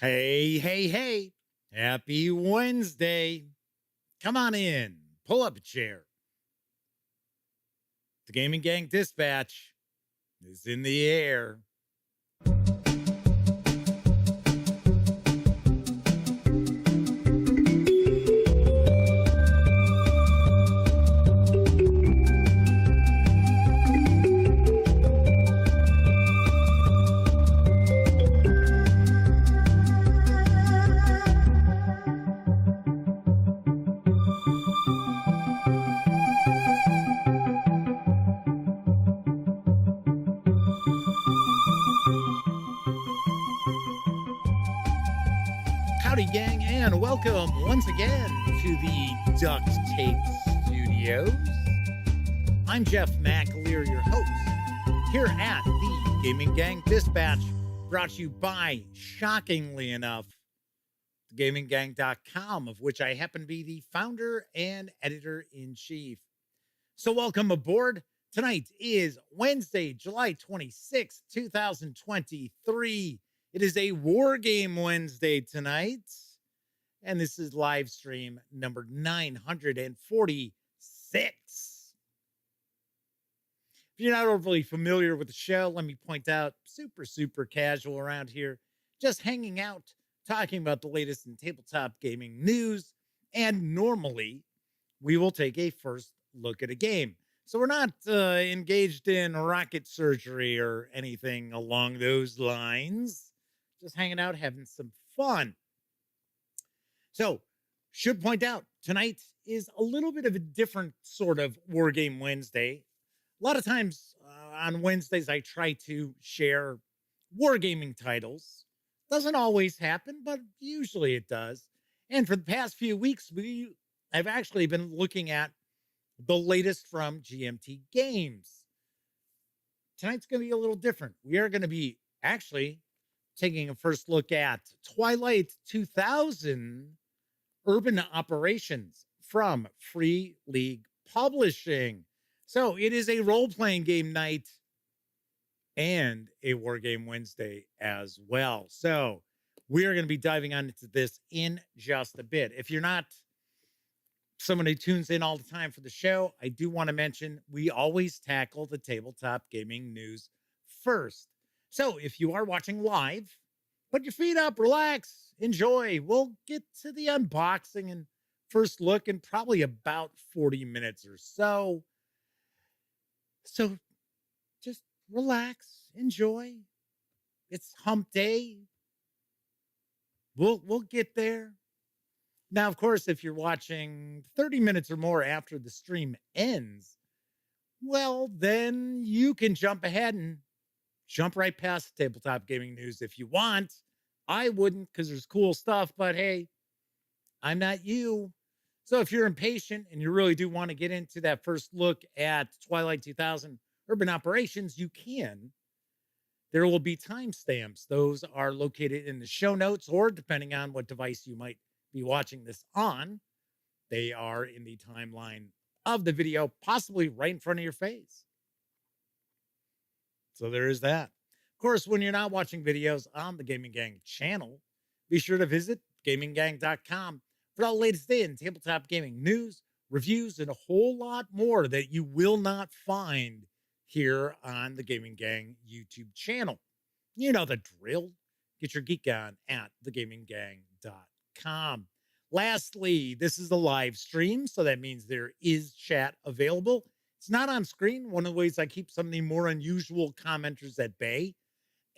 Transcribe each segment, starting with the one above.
Hey, hey, hey. Happy Wednesday. Come on in. Pull up a chair. The Gaming Gang Dispatch is in the air. Howdy, gang, and welcome once again to the Duct Tape Studios. I'm Jeff McAleer, your host, here at the Gaming Gang Dispatch, brought to you by, shockingly enough, thegaminggang.com, of which I happen to be the founder and editor-in-chief. So welcome aboard. Tonight is Wednesday, July 26th, 2023. It is a War Game Wednesday tonight, and this is live stream number 946. If you're not overly familiar with the show, let me point out, super casual around here, just hanging out, talking about the latest in tabletop gaming news, and normally we will take a first look at a game. So we're not engaged in rocket surgery or anything along those lines. Just hanging out, having some fun. So, should point out, tonight is a little bit of a different sort of War Game Wednesday. A lot of times on Wednesdays, I try to share wargaming titles. Doesn't always happen, but usually it does. And for the past few weeks, I've actually been looking at the latest from GMT Games. Tonight's going to be a little different. We are going to be actually taking a first look at Twilight 2000 Urban Operations from Free League Publishing. So it is a role-playing game night and a War Game Wednesday as well. So we are going to be diving on into this in just a bit. If you're not someone who tunes in all the time for the show, I do want to mention we always tackle the tabletop gaming news first. So if you are watching live, put your feet up, relax, enjoy. We'll get to the unboxing and first look in probably about 40 minutes or so. So just relax, enjoy. It's hump day. We'll get there. Now, of course, if you're watching 30 minutes or more after the stream ends, well, then you can jump ahead and jump right past tabletop gaming news if you want. I wouldn't, because there's cool stuff, but hey, I'm not you. So if you're impatient and you really do want to get into that first look at Twilight 2000 Urban Operations, you can. There will be timestamps. Those are located in the show notes, or depending on what device you might be watching this on, they are in the timeline of the video, possibly right in front of your face. So there is that. Of course, when you're not watching videos on the Gaming Gang channel, be sure to visit gaminggang.com for all the latest in tabletop gaming news, reviews, and a whole lot more that you will not find here on the Gaming Gang YouTube channel. You know the drill. Get your geek on at thegaminggang.com. Lastly, this is a live stream, so that means there is chat available. It's not on screen. One of the ways I keep some of the more unusual commenters at bay.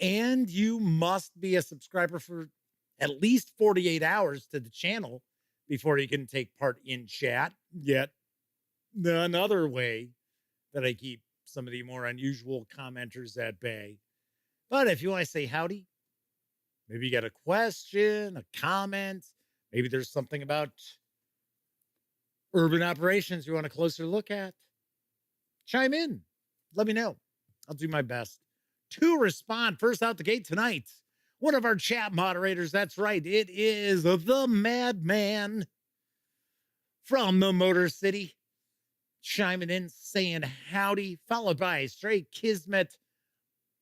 And you must be a subscriber for at least 48 hours to the channel before you can take part in chat. Yet another way that I keep some of the more unusual commenters at bay. But if you want to say howdy, maybe you got a question, a comment, maybe there's something about urban operations you want a closer look at, chime in. Let me know. I'll do my best to respond. First out the gate tonight, one of our chat moderators. That's right. It is the Madman from the Motor City, chiming in, saying howdy, followed by Stray Kismet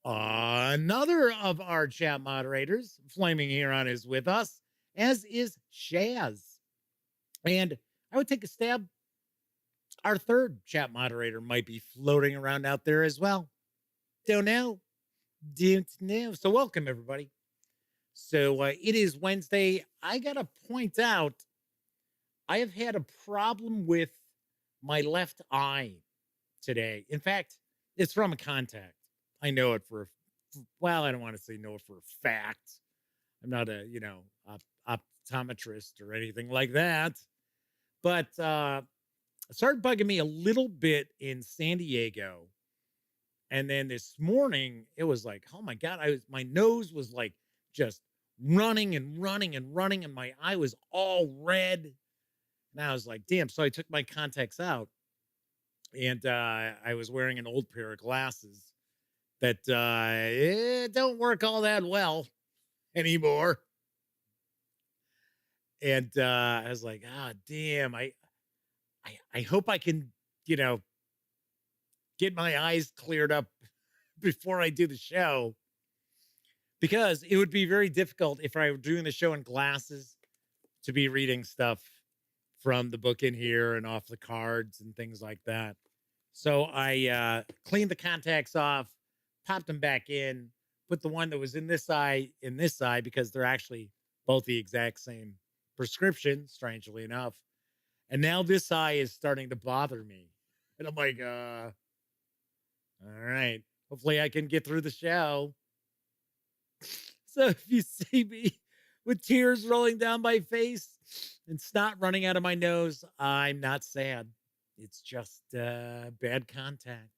Another of our chat moderators, Flaming Huron, is with us, as is Shaz. And I would take a stab. Our third chat moderator might be floating around out there as well. Don't know. Don't know. So welcome, everybody. So it is Wednesday. I got to point out, I have had a problem with my left eye today. In fact, it's from a contact. I know it for, well, I don't want to say know it for a fact. I'm not a, optometrist or anything like that. But it started bugging me a little bit in San Diego. And then this morning, it was like, oh my God, my nose was like just running and running and running, and my eye was all red. And I was like, damn. So I took my contacts out, and I was wearing an old pair of glasses that don't work all that well anymore. And I was like, ah, damn, I hope I can, get my eyes cleared up before I do the show, because it would be very difficult if I were doing the show in glasses to be reading stuff from the book in here and off the cards and things like that. So I cleaned the contacts off, popped them back in, put the one that was in this eye, because they're actually both the exact same prescription, strangely enough. And now this eye is starting to bother me. And I'm like, all right, hopefully I can get through the show. So if you see me with tears rolling down my face and snot running out of my nose, I'm not sad. It's just bad contact.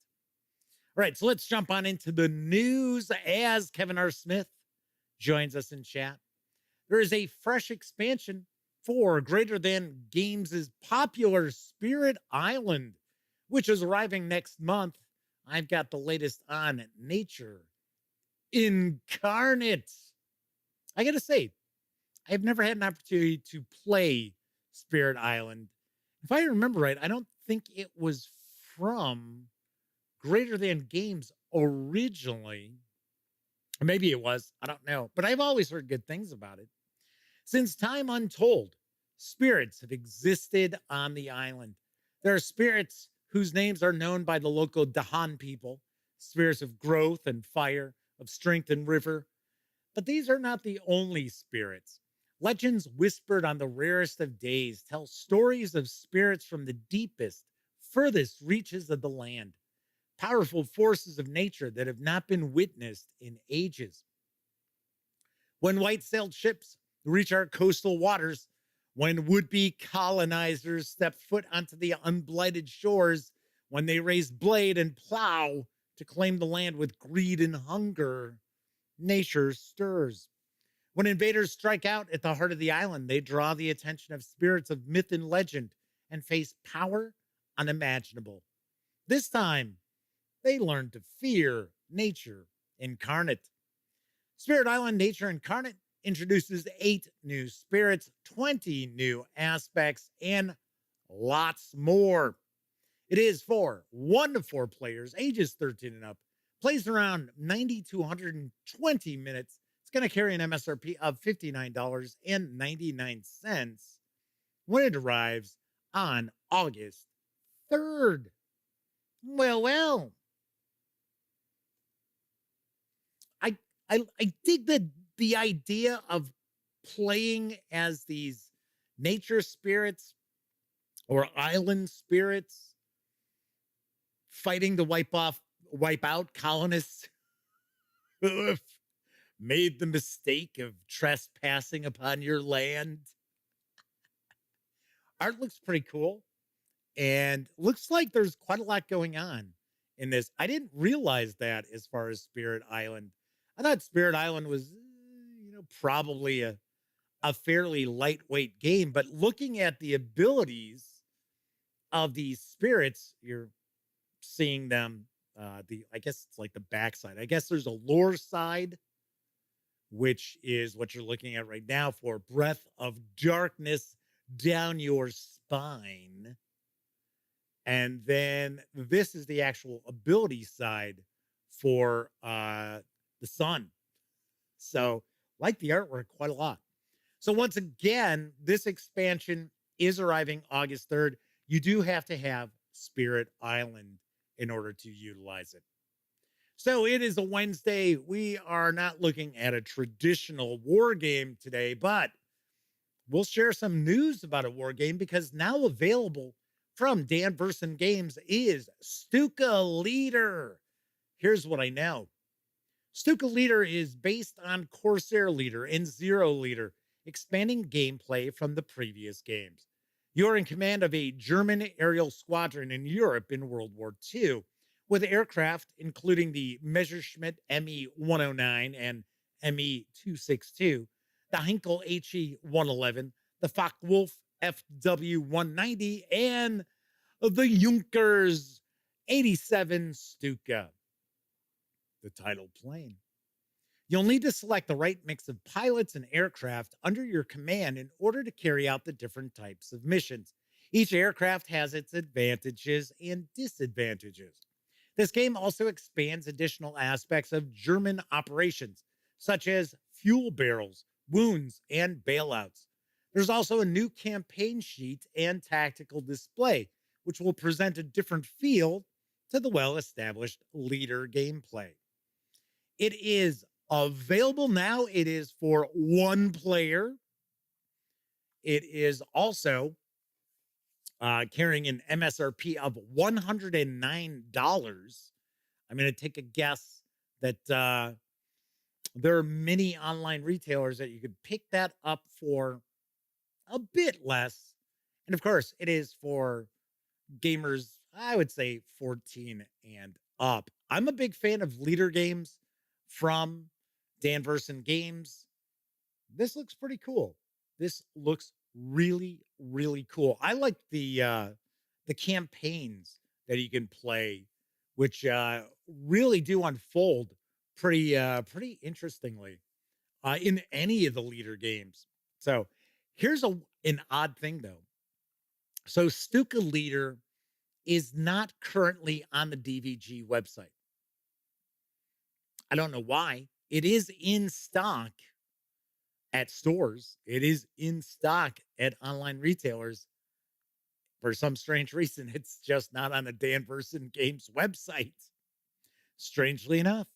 All right, so let's jump on into the news as Kevin R. Smith joins us in chat. There is a fresh expansion for Greater Than Games' popular Spirit Island, which is arriving next month. I've got the latest on Nature Incarnate. I gotta say, I've never had an opportunity to play Spirit Island. If I remember right, I don't think it was from Greater Than Games originally. Or maybe it was, I don't know. But I've always heard good things about it. Since time untold, spirits have existed on the island. There are spirits whose names are known by the local Dahan people, spirits of growth and fire, of strength and river. But these are not the only spirits. Legends whispered on the rarest of days tell stories of spirits from the deepest, furthest reaches of the land, powerful forces of nature that have not been witnessed in ages. When white-sailed ships reach our coastal waters, when would-be colonizers step foot onto the unblighted shores, when they raise blade and plow to claim the land with greed and hunger, nature stirs. When invaders strike out at the heart of the island, they draw the attention of spirits of myth and legend and face power unimaginable. This time, they learn to fear nature incarnate. Spirit Island Nature Incarnate introduces 8 new spirits, 20 new aspects, and lots more. It is for 1 to 4 players, ages 13 and up, plays around 90 to 120 minutes. It's going to carry an MSRP of $59.99 when it arrives on August 3rd. Well. I dig the idea of playing as these nature spirits or island spirits fighting to wipe out colonists who have made the mistake of trespassing upon your land. Art looks pretty cool, and looks like there's quite a lot going on in this. I didn't realize that as far as Spirit Island. I thought Spirit Island was, probably a fairly lightweight game, but looking at the abilities of these spirits, you're seeing them. I guess it's like the backside. I guess there's a lore side, which is what you're looking at right now for breath of darkness down your spine. And then this is the actual ability side for the sun. So, like the artwork quite a lot. So, once again, this expansion is arriving August 3rd. You do have to have Spirit Island in order to utilize it. So, it is a Wednesday. We are not looking at a traditional war game today, but we'll share some news about a war game because now available from Verssen Games is Stuka Leader. Here's what I know. Stuka Leader is based on Corsair Leader and Zero Leader, expanding gameplay from the previous games. You're in command of a German aerial squadron in Europe in World War II, with aircraft including the Messerschmitt Me-109 and Me-262, the Heinkel He-111, the Focke-Wulf FW-190, and the Junkers 87 Stuka, the title plane. You'll need to select the right mix of pilots and aircraft under your command in order to carry out the different types of missions. Each aircraft has its advantages and disadvantages. This game also expands additional aspects of German operations, such as fuel barrels, wounds, and bailouts. There's also a new campaign sheet and tactical display, which will present a different feel to the well-established leader gameplay. It is available now. It is for one player. It is also carrying an MSRP of $109. I'm going to take a guess that there are many online retailers that you could pick that up for a bit less. And of course, it is for gamers, I would say 14 and up. I'm a big fan of leader games from Verssen Games. This looks pretty cool. This looks really, really cool. I like the campaigns that you can play, which really do unfold pretty interestingly in any of the leader games. So here's an odd thing though. So Stuka Leader is not currently on the DVG website. I don't know why. It is in stock at stores. It is in stock at online retailers. For some strange reason, it's just not on the Verssen Games website. Strangely enough.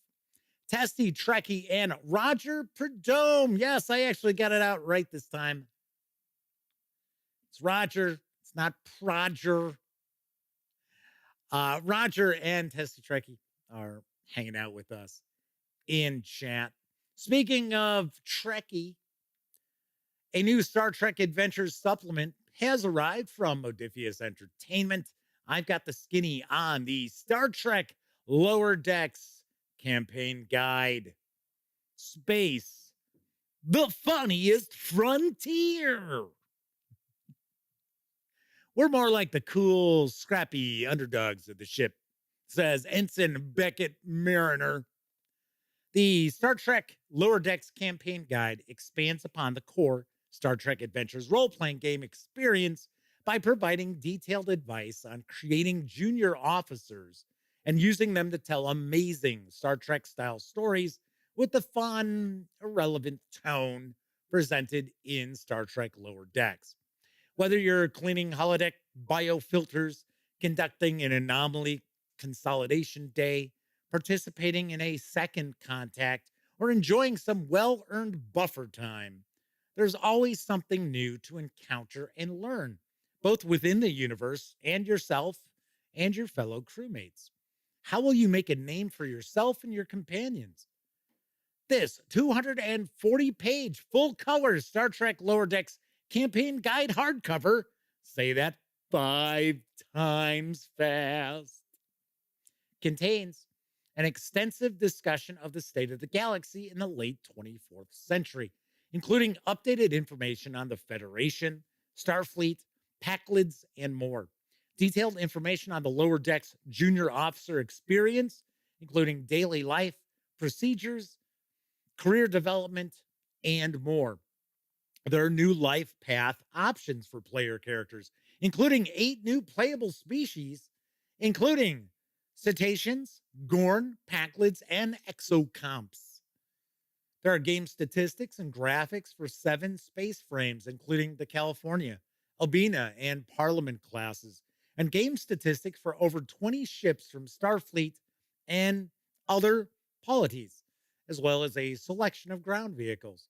Testy, Trekkie, and Roger Perdome. Yes, I actually got it out right this time. It's Roger. It's not Proger. Roger and Testy Trekkie are hanging out with us in chat. Speaking of Trekkie, a new Star Trek Adventures supplement has arrived from Modiphius Entertainment. I've got the skinny on the Star Trek Lower Decks campaign guide. Space, the funniest frontier. We're more like the cool, scrappy underdogs of the ship, says Ensign Beckett Mariner. The Star Trek Lower Decks campaign guide expands upon the core Star Trek Adventures role-playing game experience by providing detailed advice on creating junior officers and using them to tell amazing Star Trek-style stories with the fun, irrelevant tone presented in Star Trek Lower Decks. Whether you're cleaning holodeck biofilters, conducting an anomaly consolidation day, participating in a second contact, or enjoying some well-earned buffer time, there's always something new to encounter and learn, both within the universe and yourself and your fellow crewmates. How will you make a name for yourself and your companions? This 240-page full-color Star Trek Lower Decks campaign guide hardcover, say that 5 times fast, contains an extensive discussion of the state of the galaxy in the late 24th century, including updated information on the Federation, Starfleet, Packlids, and more. Detailed information on the Lower Decks junior officer experience, including daily life, procedures, career development, and more. There are new life path options for player characters, including 8 new playable species, including cetaceans, Gorn, Paclids, and exocomps. There are game statistics and graphics for 7 space frames, including the California, Albina, and Parliament classes, and game statistics for over 20 ships from Starfleet and other polities, as well as a selection of ground vehicles.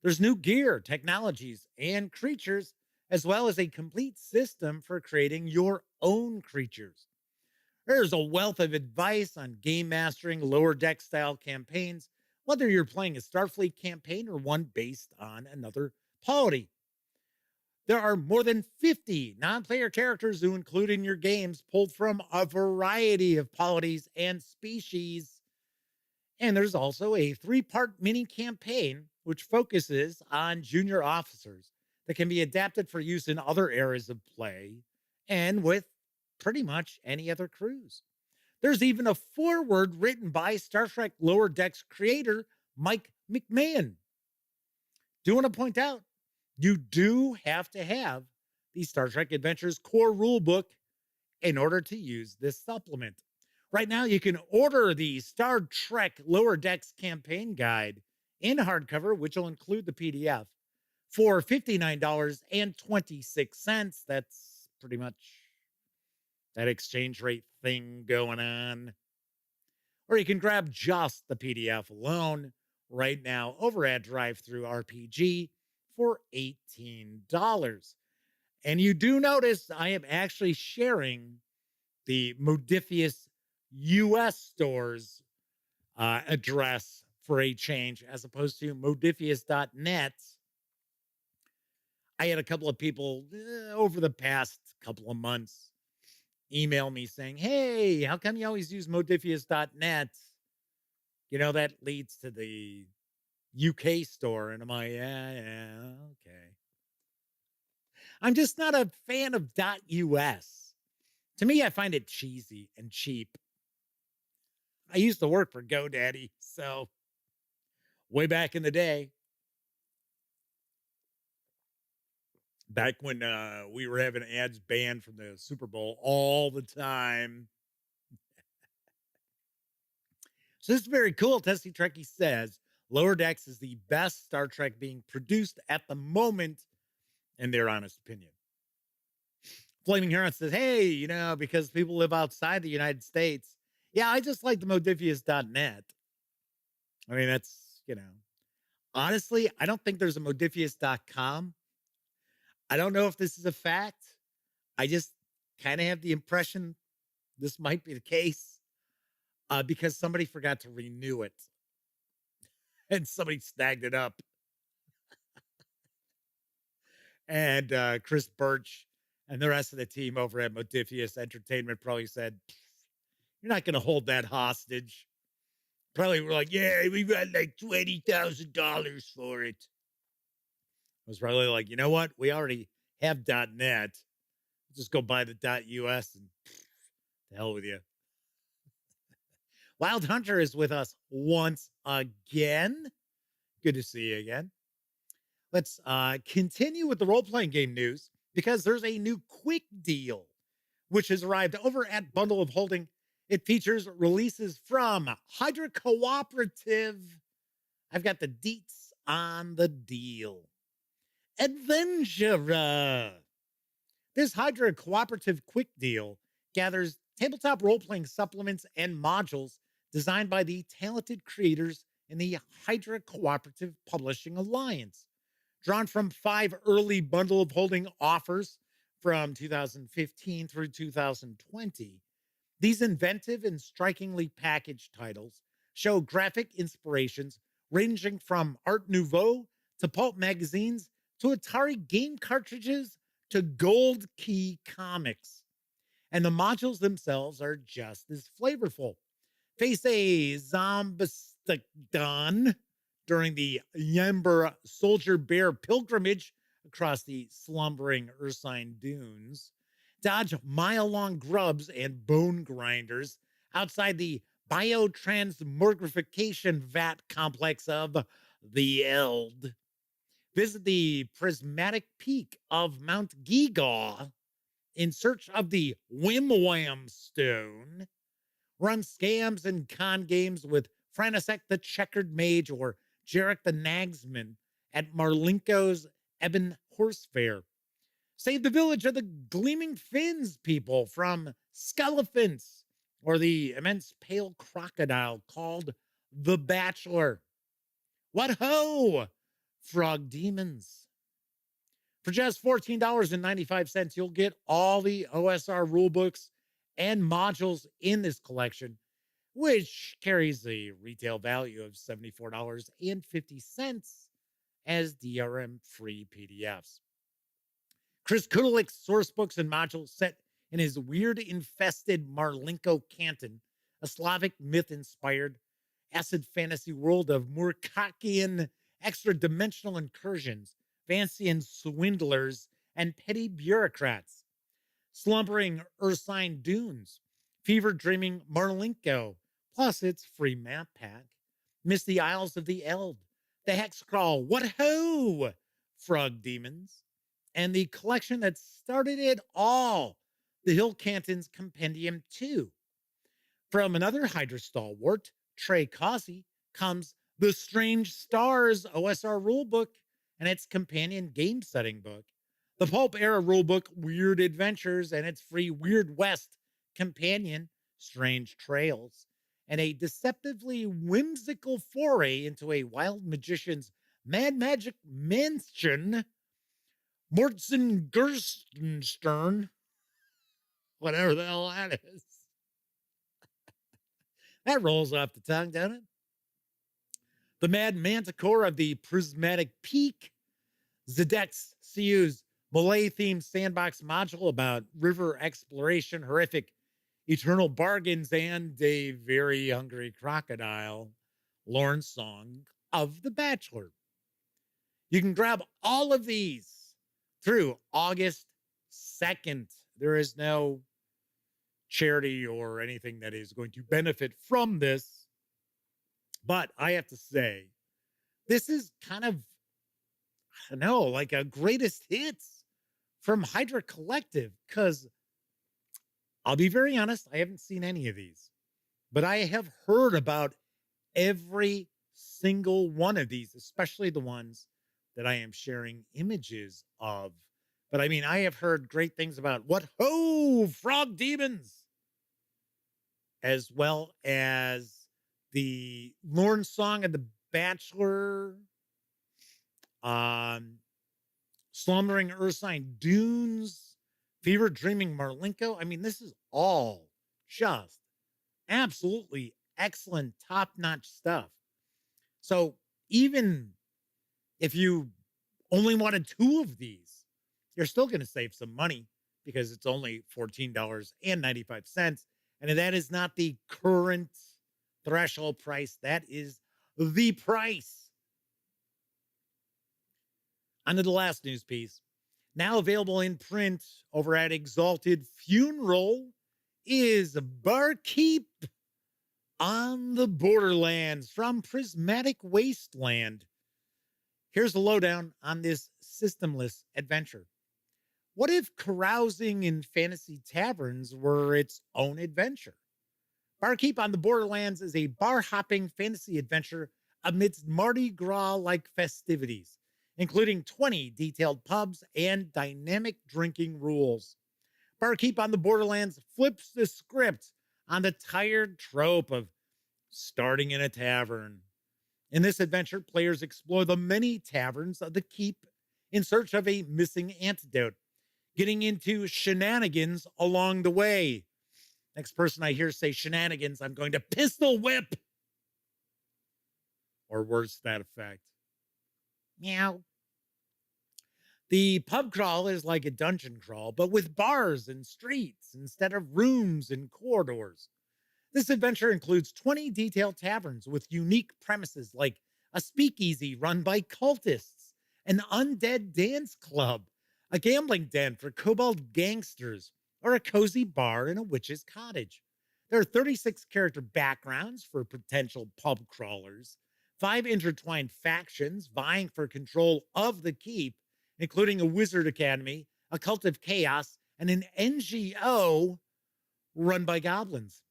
There's new gear, technologies, and creatures, as well as a complete system for creating your own creatures. There's a wealth of advice on game mastering lower deck style campaigns, whether you're playing a Starfleet campaign or one based on another polity. There are more than 50 non player characters who include in your games, pulled from a variety of polities and species. And there's also a 3-part mini campaign which focuses on junior officers that can be adapted for use in other areas of play and with pretty much any other crews. There's even a foreword written by Star Trek Lower Decks creator Mike McMahon. Do want to point out, you do have to have the Star Trek Adventures core rulebook in order to use this supplement. Right now, you can order the Star Trek Lower Decks campaign guide in hardcover, which will include the PDF, for $59.26. That's pretty much that exchange rate thing going on. Or you can grab just the PDF alone right now over at DriveThruRPG for $18. And you do notice I am actually sharing the Modiphius US stores address for a change, as opposed to modiphius.net. I had a couple of people over the past couple of months email me saying, hey, how come you always use modiphius.net? You know, that leads to the UK store. And I'm like, yeah, okay. I'm just not a fan of .us. To me, I find it cheesy and cheap. I used to work for GoDaddy, so way back in the day, back when we were having ads banned from the Super Bowl all the time. So this is very cool. Tessie Trekkie says Lower Decks is the best Star Trek being produced at the moment, in their honest opinion. Flaming Heron says, hey, you know, because people live outside the United States. Yeah, I just like the modiphius.net. I mean, that's, you know, honestly, I don't think there's a modiphius.com. I don't know if this is a fact. I just kind of have the impression this might be the case because somebody forgot to renew it and somebody snagged it up. And Chris Birch and the rest of the team over at Modiphius Entertainment probably said, you're not going to hold that hostage. Probably were like, yeah, we got like $20,000 for it. I was probably like, you know what? We already have .net. Just go buy the .us and the hell with you. Wild Hunter is with us once again. Good to see you again. Let's continue with the role-playing game news because there's a new quick deal which has arrived over at Bundle of Holding. It features releases from Hydra Cooperative. I've got the deets on the deal. Adventure. This Hydra Cooperative quick deal gathers tabletop role-playing supplements and modules designed by the talented creators in the Hydra Cooperative Publishing Alliance. Drawn from 5 early Bundle of Holding offers from 2015 through 2020, these inventive and strikingly packaged titles show graphic inspirations ranging from Art Nouveau to pulp magazines to Atari game cartridges to Gold Key comics. And the modules themselves are just as flavorful. Face a zombisticon during the Yamber Soldier Bear pilgrimage across the slumbering Ursine dunes. Dodge mile-long grubs and bone grinders outside the biotransmogrification vat complex of the Eld. Visit the prismatic peak of Mount Gigaw in search of the Whim Wham Stone, Run scams and con games with Franisek the Checkered Mage or Jarek the Nagsman at Marlinko's Ebon Horse Fair. Save the village of the Gleaming Fins people from Scullifants, or the immense pale crocodile called the Bachelor. What ho! Frog Demons. For just $14.95, you'll get all the OSR rulebooks and modules in this collection, which carries a retail value of $74.50 as DRM-free PDFs. Chris Kudelik's source books and modules set in his weird-infested Marlinko Canton, a Slavic myth-inspired acid fantasy world of Murkakian extra-dimensional incursions, Vancian swindlers, and petty bureaucrats. Slumbering Ursine Dunes, fever-dreaming Marlinko, plus its free map pack, Misty Isles of the Eld, the Hex Crawl, What Ho! Frog Demons, and the collection that started it all, the Hill Canton's Compendium 2. From another Hydra stalwart, Trey Causey, comes The Strange Stars OSR rulebook and its companion game setting book, the Pulp Era rulebook Weird Adventures and its free Weird West companion Strange Trails, and a deceptively whimsical foray into a wild magician's mad magic mansion, Mortzen Gerstenstern, whatever the hell that is. That rolls off the tongue, doesn't it? The Mad Manticore of the Prismatic Peak, Zedex CU's Malay-themed sandbox module about river exploration, horrific eternal bargains, and a very hungry crocodile, Lorne's Song of the Bachelor. You can grab all of these through August 2nd. There is no charity or anything that is going to benefit from this. But I have to say, this is kind of, I don't know, like a greatest hits from Hydra Collective, because I'll be very honest, I haven't seen any of these, but I have heard about every single one of these, especially the ones that I am sharing images of. But I mean, I have heard great things about What Ho! Frog Demons, as well as the Lorne Song of the Bachelor, Slumbering Ursine Dunes, Fever Dreaming Marlinko. I mean, this is all just absolutely excellent, top-notch stuff. So even if you only wanted 2 of these, you're still going to save some money because it's only $14.95. And that is not the current threshold price. That is the price. On to the last news piece. Now available in print over at Exalted Funeral is Barkeep on the Borderlands from Prismatic Wasteland. Here's the lowdown on this systemless adventure. What if carousing in fantasy taverns were its own adventure? Barkeep on the Borderlands is a bar-hopping fantasy adventure amidst Mardi Gras-like festivities, including 20 detailed pubs and dynamic drinking rules. Barkeep on the Borderlands flips the script on the tired trope of starting in a tavern. In this adventure, players explore the many taverns of the keep in search of a missing antidote, getting into shenanigans along the way. Next person I hear say shenanigans, I'm going to pistol whip. Or worse to that effect. Meow. The pub crawl is like a dungeon crawl, but with bars and streets instead of rooms and corridors. This adventure includes 20 detailed taverns with unique premises like a speakeasy run by cultists, an undead dance club, a gambling den for kobold gangsters, or a cozy bar in a witch's cottage. There are 36 character backgrounds for potential pub crawlers, 5 intertwined factions vying for control of the keep, including a wizard academy, a cult of chaos, and an NGO run by goblins.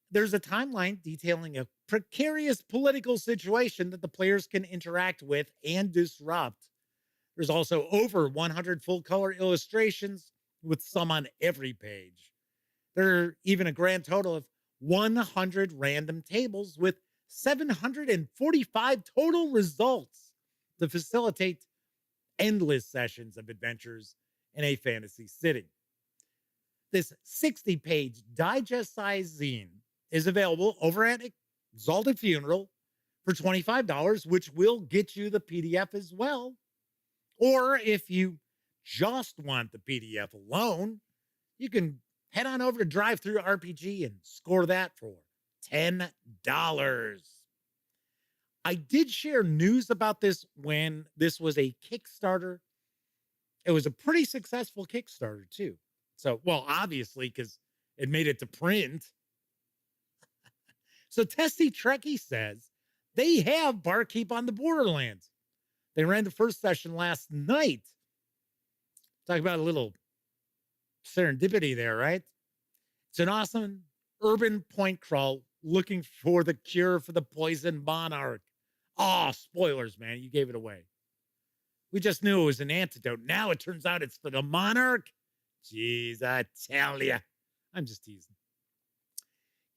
There's a timeline detailing a precarious political situation that the players can interact with and disrupt. There's also over 100 full color illustrations, with some on every page. There are even a grand total of 100 random tables with 745 total results to facilitate endless sessions of adventures in a fantasy city. This 60-page digest-sized zine is available over at Exalted Funeral for $25, which will get you the PDF as well. Or if you just want the PDF alone, you can head on over to DriveThruRPG and score that for $10. I did share news about this when this was a Kickstarter. It was a pretty successful Kickstarter, too. So, well, obviously, because it made it to print. So Testy Trekkie says they have Barkeep on the Borderlands. They ran the first session last night. Talk about a little serendipity there, right? It's an awesome urban point crawl looking for the cure for the poison monarch. Oh, spoilers, man. You gave it away. We just knew it was an antidote. Now it turns out it's for the monarch. Jeez, I tell ya. I'm just teasing.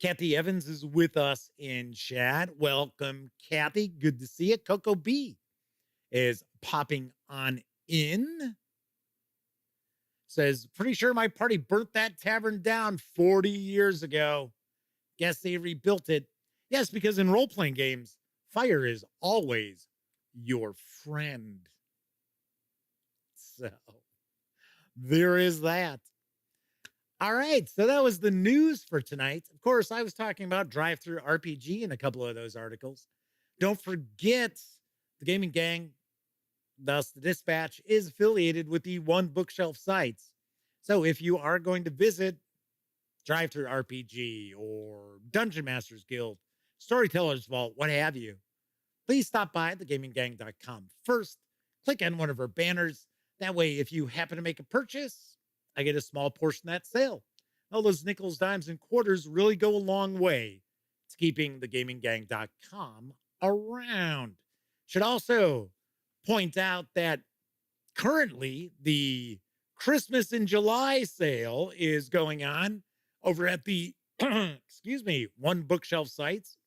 Kathy Evans is with us in chat. Welcome, Kathy. Good to see you. Coco B is popping on in. Says, pretty sure my party burnt that tavern down 40 years ago. Guess they rebuilt it. Yes, because in role-playing games, fire is always your friend. So, there is that. All right, so that was the news for tonight. Of course, I was talking about DriveThruRPG in a couple of those articles. Don't forget, the Gaming Gang, thus the Dispatch, is affiliated with the One Bookshelf sites. So if you are going to visit DriveThruRPG or Dungeon Masters Guild, Storytellers Vault, what have you, please stop by thegaminggang.com first. Click on one of our banners. That way, if you happen to make a purchase, I get a small portion of that sale. All those nickels, dimes, and quarters really go a long way to keeping thegaminggang.com around. Should also point out that currently the Christmas in July sale is going on over at the, excuse me, One Bookshelf sites.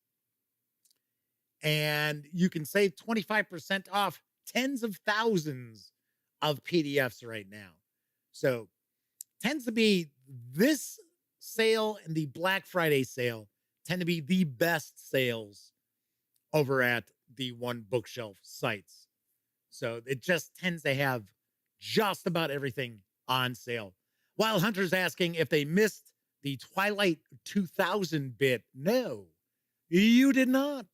And you can save 25% off tens of thousands of PDFs right now. So tends to be this sale and the Black Friday sale tend to be the best sales over at the One Bookshelf sites. So it just tends to have just about everything on sale. Wild Hunter's asking if they missed the Twilight 2000 bit. No, you did not.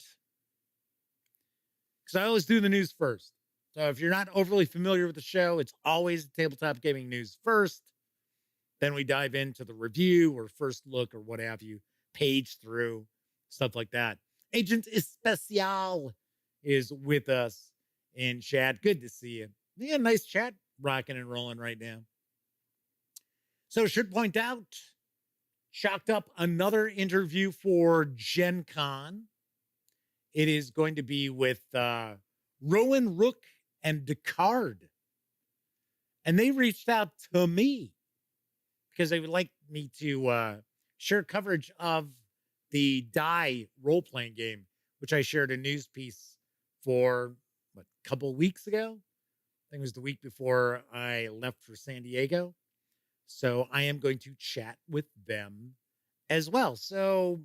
Because I always do the news first. So if you're not overly familiar with the show, it's always tabletop gaming news first. Then we dive into the review or first look or what have you, page through, stuff like that. Agent Especial is with us in chat. Good to see you. Yeah, nice chat rocking and rolling right now. So should point out, chalked up another interview for Gen Con. It is going to be with Rowan Rook and Descartes. And they reached out to me because they would like me to share coverage of the Die role-playing game, which I shared a news piece for, a couple weeks ago? I think it was the week before I left for San Diego. So I am going to chat with them as well. So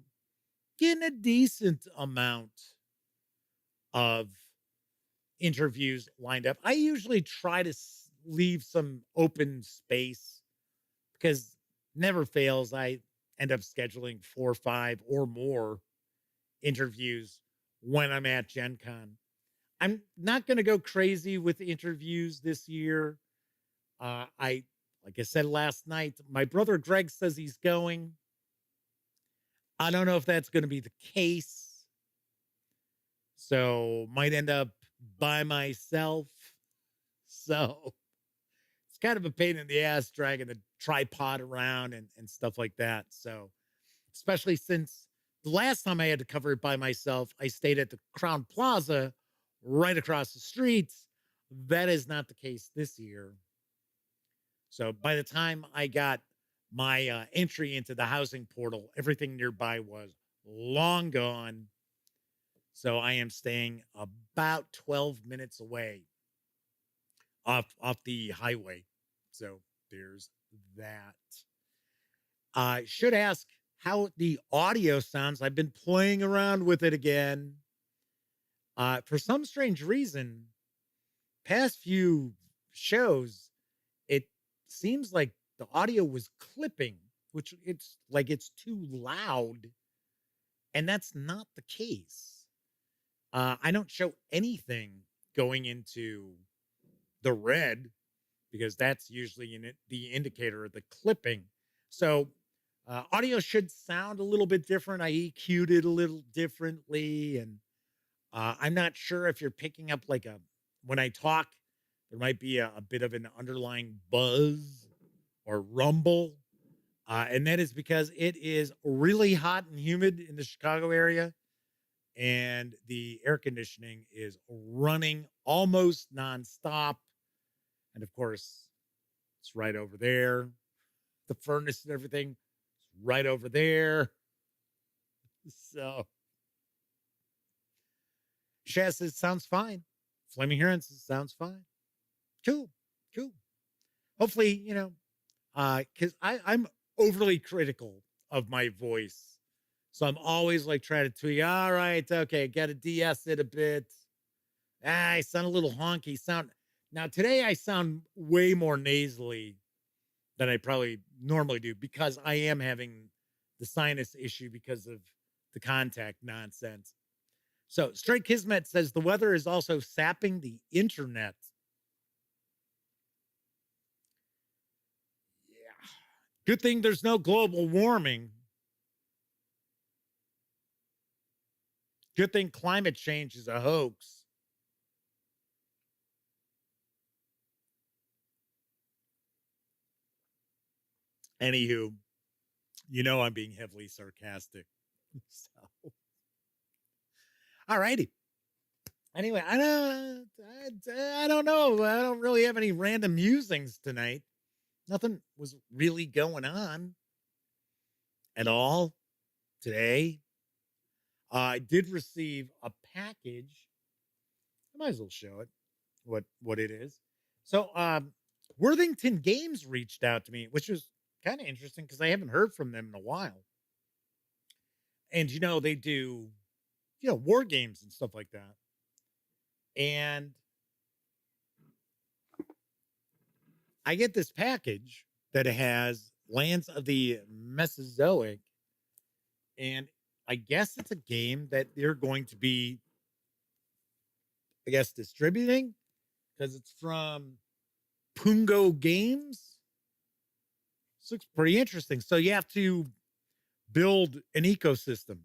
getting a decent amount of interviews lined up. I usually try to leave some open space because never fails. I end up scheduling 4 or 5 or more interviews when I'm at Gen Con. I'm not going to go crazy with interviews this year. Like I said last night, my brother Greg says he's going. I don't know if that's going to be the case. So might end up by myself. So it's kind of a pain in the ass dragging the tripod around and stuff like that. So especially since The last time I had to cover it by myself, I stayed at the Crown Plaza right across the street. That is not the case this year. So by the time I got my entry into the housing portal, everything nearby was long gone. So I am staying about 12 minutes away off the highway. So there's that. I should ask how the audio sounds. I've been playing around with it again. For some strange reason, past few shows, it seems like the audio was clipping, which it's like it's too loud. And that's not the case. I don't show anything going into the red because that's usually the indicator of the clipping. So audio should sound a little bit different. I EQ'd it a little differently. And I'm not sure if you're picking up when I talk, there might be a bit of an underlying buzz or rumble. And that is because it is really hot and humid in the Chicago area. And the air conditioning is running almost nonstop. And of course, it's right over there. The furnace and everything is right over there. So Shaz says, sounds fine. Flaming Heron says, sounds fine. Cool. Cool. Hopefully, because I'm overly critical of my voice. So I'm always like trying to tweak. All right, okay, got to DS it a bit. I sound a little honky. Now today I sound way more nasally than I probably normally do because I am having the sinus issue because of the contact nonsense. So Straight Kismet says the weather is also sapping the internet. Yeah. Good thing there's no global warming. Good thing climate change is a hoax. Anywho, I'm being heavily sarcastic. So, all righty. Anyway, I don't know. I don't really have any random musings tonight. Nothing was really going on at all today. I did receive a package. I might as well show it what it is. So Worthington Games reached out to me, which was kind of interesting because I haven't heard from them in a while. And they do war games and stuff like that. And I get this package that has Lands of the Mesozoic, and I guess it's a game that they're going to be, I guess, distributing because it's from Pungo Games. This looks pretty interesting. So you have to build an ecosystem.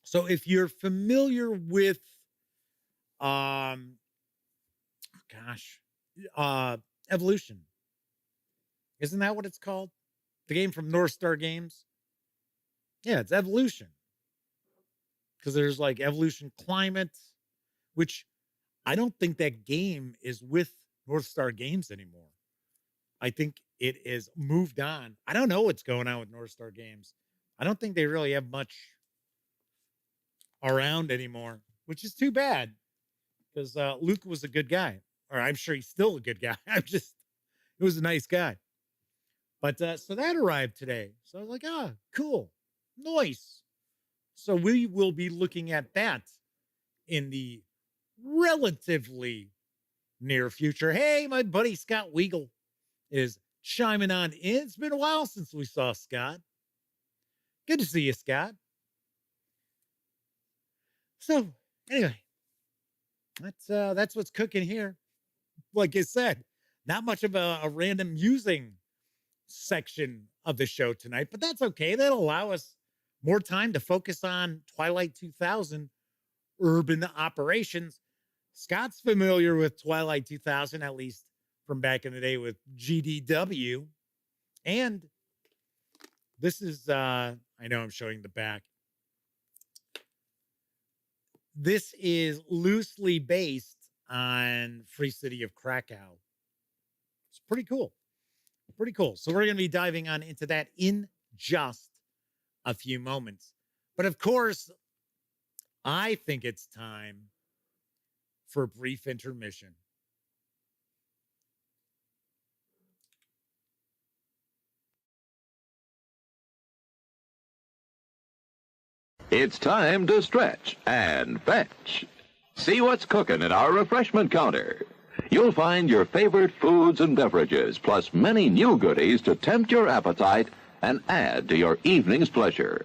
So if you're familiar with, Evolution, isn't that what it's called? The game from North Star Games. Yeah, it's Evolution. Because there's like Evolution Climate, which I don't think that game is with North Star Games anymore. I think it is moved on. I don't know what's going on with North Star Games. I don't think they really have much around anymore, which is too bad because Luke was a good guy, or I'm sure he's still a good guy. It was a nice guy. But so that arrived today. So I was like, cool, nice. So we will be looking at that in the relatively near future. Hey, my buddy Scott Weagle is chiming on in. It's been a while since we saw Scott. Good to see you, Scott. So anyway, that's what's cooking here. Like I said, not much of a random musing section of the show tonight, but that's okay. That'll allow us more time to focus on Twilight 2000 urban operations. Scott's familiar with Twilight 2000, at least from back in the day with GDW. And this is, I know I'm showing the back. this is loosely based on Free City of Krakow. It's pretty cool. Pretty cool. So we're going to be diving on into that in just a few moments. But of course, I think it's time for a brief intermission. It's time to stretch and fetch. See what's cooking at our refreshment counter. You'll find your favorite foods and beverages, plus many new goodies to tempt your appetite and add to your evening's pleasure.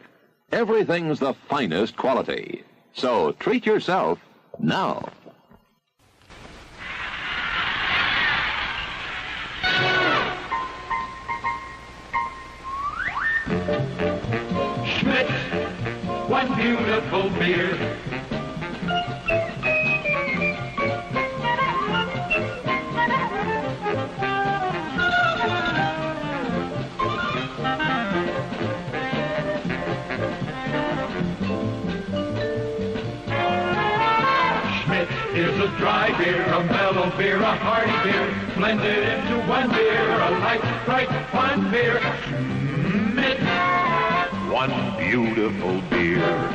Everything's the finest quality. So treat yourself now. Schmidt, one beautiful beer. Schmidt is a dry beer, a mellow beer, a hearty beer, blended into one beer, a light, bright, fun beer. Schmidt, one beautiful beer.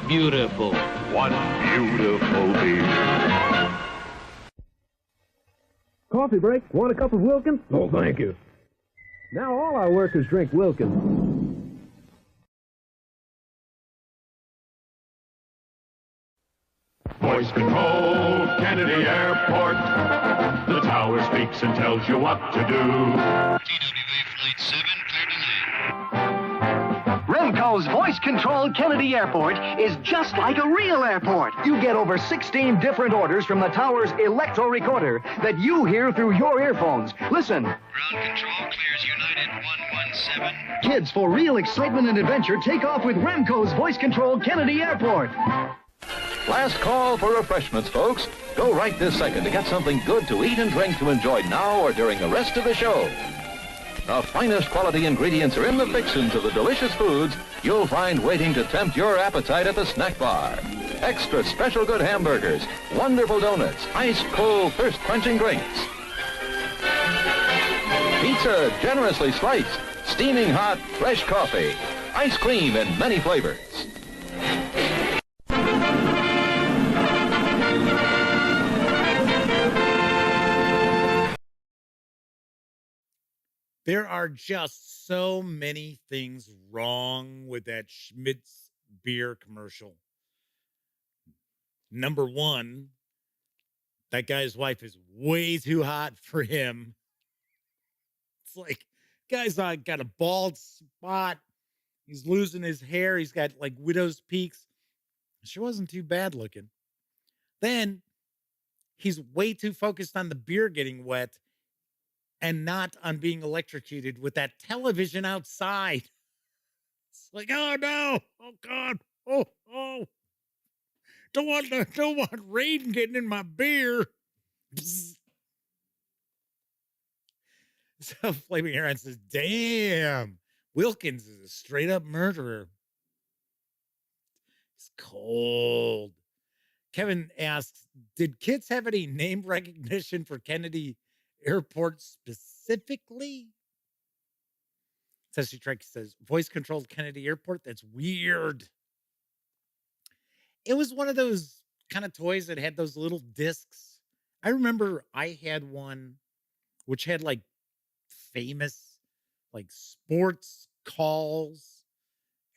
Beautiful. One beautiful beer. Coffee break? Want a cup of Wilkins? No, thank you. Now all our workers drink Wilkins. Voice control, Kennedy Airport. The tower speaks and tells you what to do. TWA Flight 7, clear to land. Remco's voice-controlled Kennedy Airport is just like a real airport. You get over 16 different orders from the tower's electro-recorder that you hear through your earphones. Listen. Ground control clears United 117. Kids, for real excitement and adventure, take off with Remco's voice-controlled Kennedy Airport. Last call for refreshments, folks. Go right this second to get something good to eat and drink to enjoy now or during the rest of the show. The finest quality ingredients are in the fixins of the delicious foods you'll find waiting to tempt your appetite at the snack bar. Extra special good hamburgers, wonderful donuts, ice-cold thirst-quenching drinks. Pizza generously sliced, steaming hot, fresh coffee, ice cream in many flavors. There are just so many things wrong with that Schmidt's beer commercial. Number one, that guy's wife is way too hot for him. It's like, guy's got a bald spot. He's losing his hair. He's got like widow's peaks. She wasn't too bad looking. Then he's way too focused on the beer getting wet and not on being electrocuted with that television outside. It's like, oh no, oh God, oh, don't want rain getting in my beer. So Flaming Aaron says, damn, Wilkins is a straight up murderer. It's cold. Kevin asks, did kids have any name recognition for Kennedy Airport specifically? Tessie Trek says, voice controlled Kennedy Airport? That's weird. It was one of those kind of toys that had those little discs. I remember I had one which had like famous like sports calls,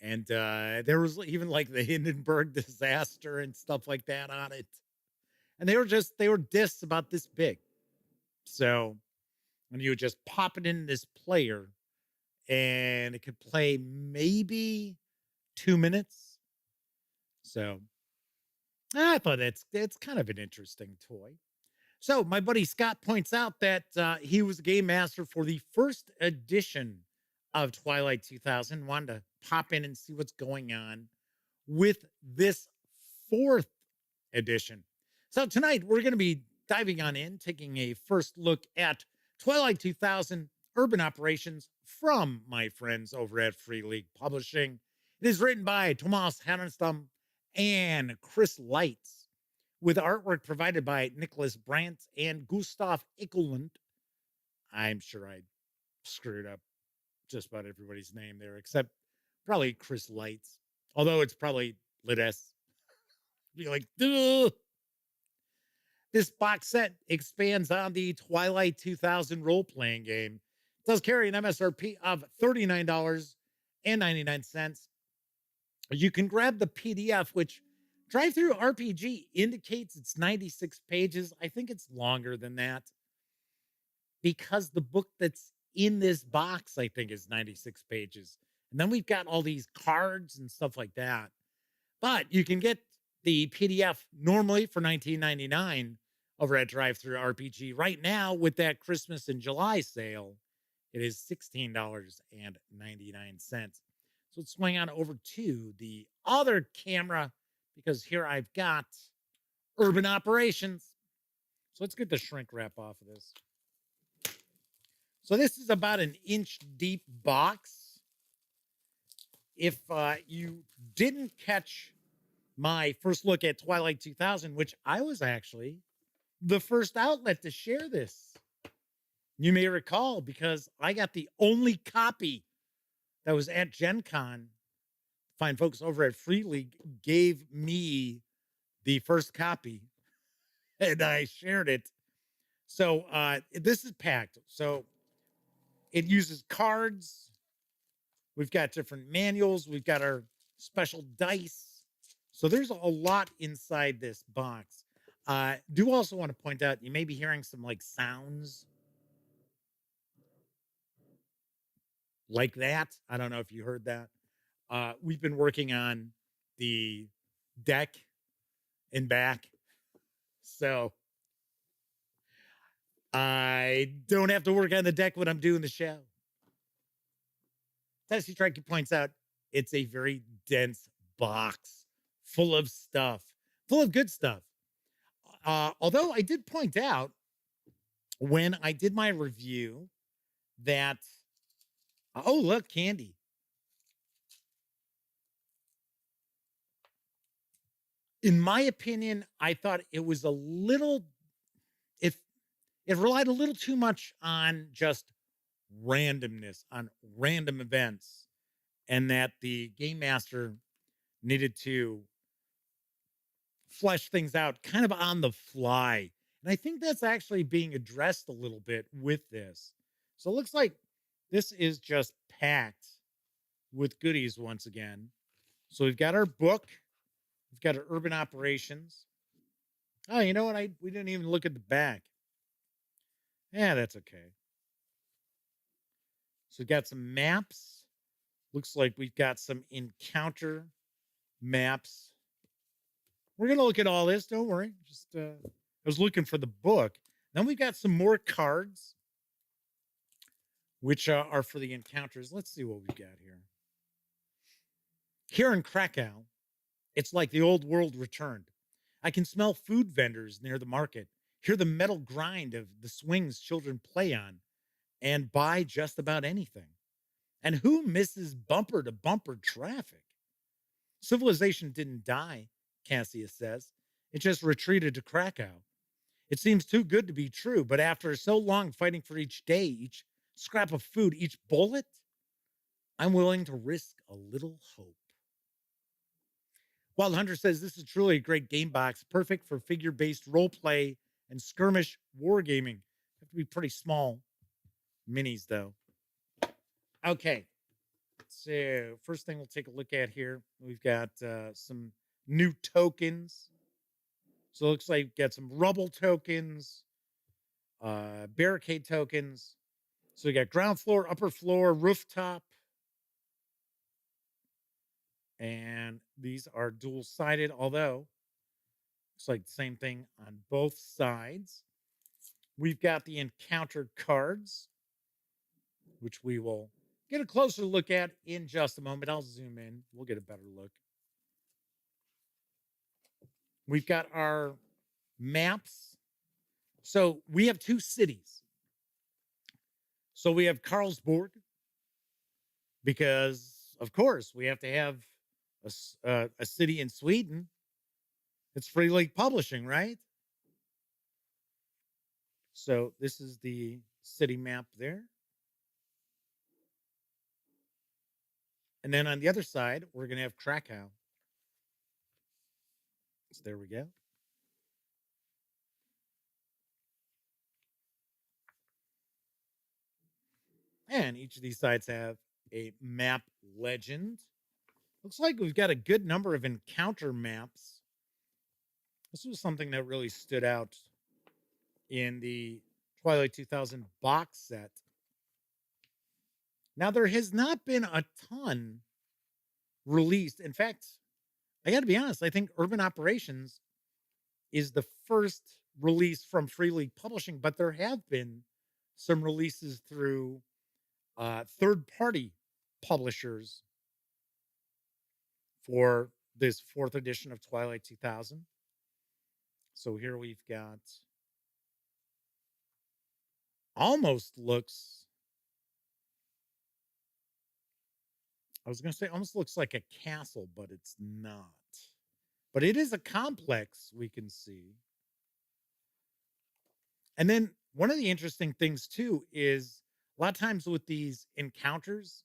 and there was even like the Hindenburg disaster and stuff like that on it. And they were discs about this big. So, and you would just pop it in this player and it could play maybe 2 minutes. So I thought it's kind of an interesting toy. So my buddy Scott points out that he was a game master for the first edition of Twilight 2000. Wanted to pop in and see what's going on with this fourth edition. So tonight we're going to be diving on in, taking a first look at Twilight 2000 Urban Operations from my friends over at Free League Publishing. It is written by Tomas Härenstam and Chris Leitz, with artwork provided by Nicholas Brandt and Gustav Ekelund. I'm sure I screwed up just about everybody's name there, except probably Chris Leitz, although it's probably Lides. Be like, duh. This box set expands on the Twilight 2000 role-playing game. It does carry an MSRP of $39.99. You can grab the PDF, which DriveThruRPG indicates it's 96 pages. I think it's longer than that because the book that's in this box, I think, is 96 pages. And then we've got all these cards and stuff like that. But you can get the PDF normally for $19.99 over at DriveThruRPG. Right now, with that Christmas and July sale, it is $16.99. So let's swing on over to the other camera, because here I've got Urban Operations. So let's get the shrink wrap off of this. So this is about an inch deep box. If you didn't catch my first look at Twilight 2000, which I was actually the first outlet to share this, you may recall, because I got the only copy that was at Gen Con. Fine folks over at Free League gave me the first copy and I shared it. So this is packed. So it uses cards. We've got different manuals. We've got our special dice. So there's a lot inside this box. Do also want to point out, you may be hearing some like sounds like that. I don't know if you heard that. We've been working on the deck and back. So I don't have to work on the deck when I'm doing the show. Tessie Trekkie points out it's a very dense box full of stuff, full of good stuff. Although I did point out when I did my review that, oh, look, candy. In my opinion, I thought it was a little, it relied a little too much on just randomness, on random events, and that the game master needed to flesh things out kind of on the fly. And I think that's actually being addressed a little bit with this. So it looks like this is just packed with goodies once again. So we've got our book. We've got our urban operations. Oh, you know what? We didn't even look at the back. Yeah, that's okay. So we've got some maps. Looks like we've got some encounter maps. We're going to look at all this. Don't worry. Just I was looking for the book. Then we've got some more cards, which are for the encounters. Let's see what we've got here. Here in Krakow, it's like the old world returned. I can smell food vendors near the market, hear the metal grind of the swings children play on, and buy just about anything. And who misses bumper to bumper traffic? Civilization didn't die, Cassius says. It just retreated to Krakow. It seems too good to be true, but after so long fighting for each day, each scrap of food, each bullet, I'm willing to risk a little hope. Wild Hunter says this is truly a great game box, perfect for figure-based role play and skirmish wargaming. Have to be pretty small minis, though. Okay, so first thing we'll take a look at here, we've got some new tokens. So it looks like we've got some rubble tokens, barricade tokens. So we got ground floor, upper floor, rooftop. And these are dual-sided, although looks like the same thing on both sides. We've got the encounter cards, which we will get a closer look at in just a moment. I'll zoom in. We'll get a better look. We've got our maps. So we have two cities. So we have Karlsborg, because, of course, we have to have a city in Sweden. It's Free League Publishing, right? So this is the city map there. And then on the other side, we're going to have Krakow. So there we go. And each of these sites have a map legend. Looks like we've got a good number of encounter maps. This was something that really stood out in the Twilight 2000 box set. Now, there has not been a ton released. In fact, I got to be honest, I think Urban Operations is the first release from Free League Publishing, but there have been some releases through third-party publishers for this 4th edition of Twilight 2000. So here we've got, almost looks, I was going to say almost looks like a castle, but it's not. But it is a complex, we can see. And then one of the interesting things, too, is a lot of times with these encounters,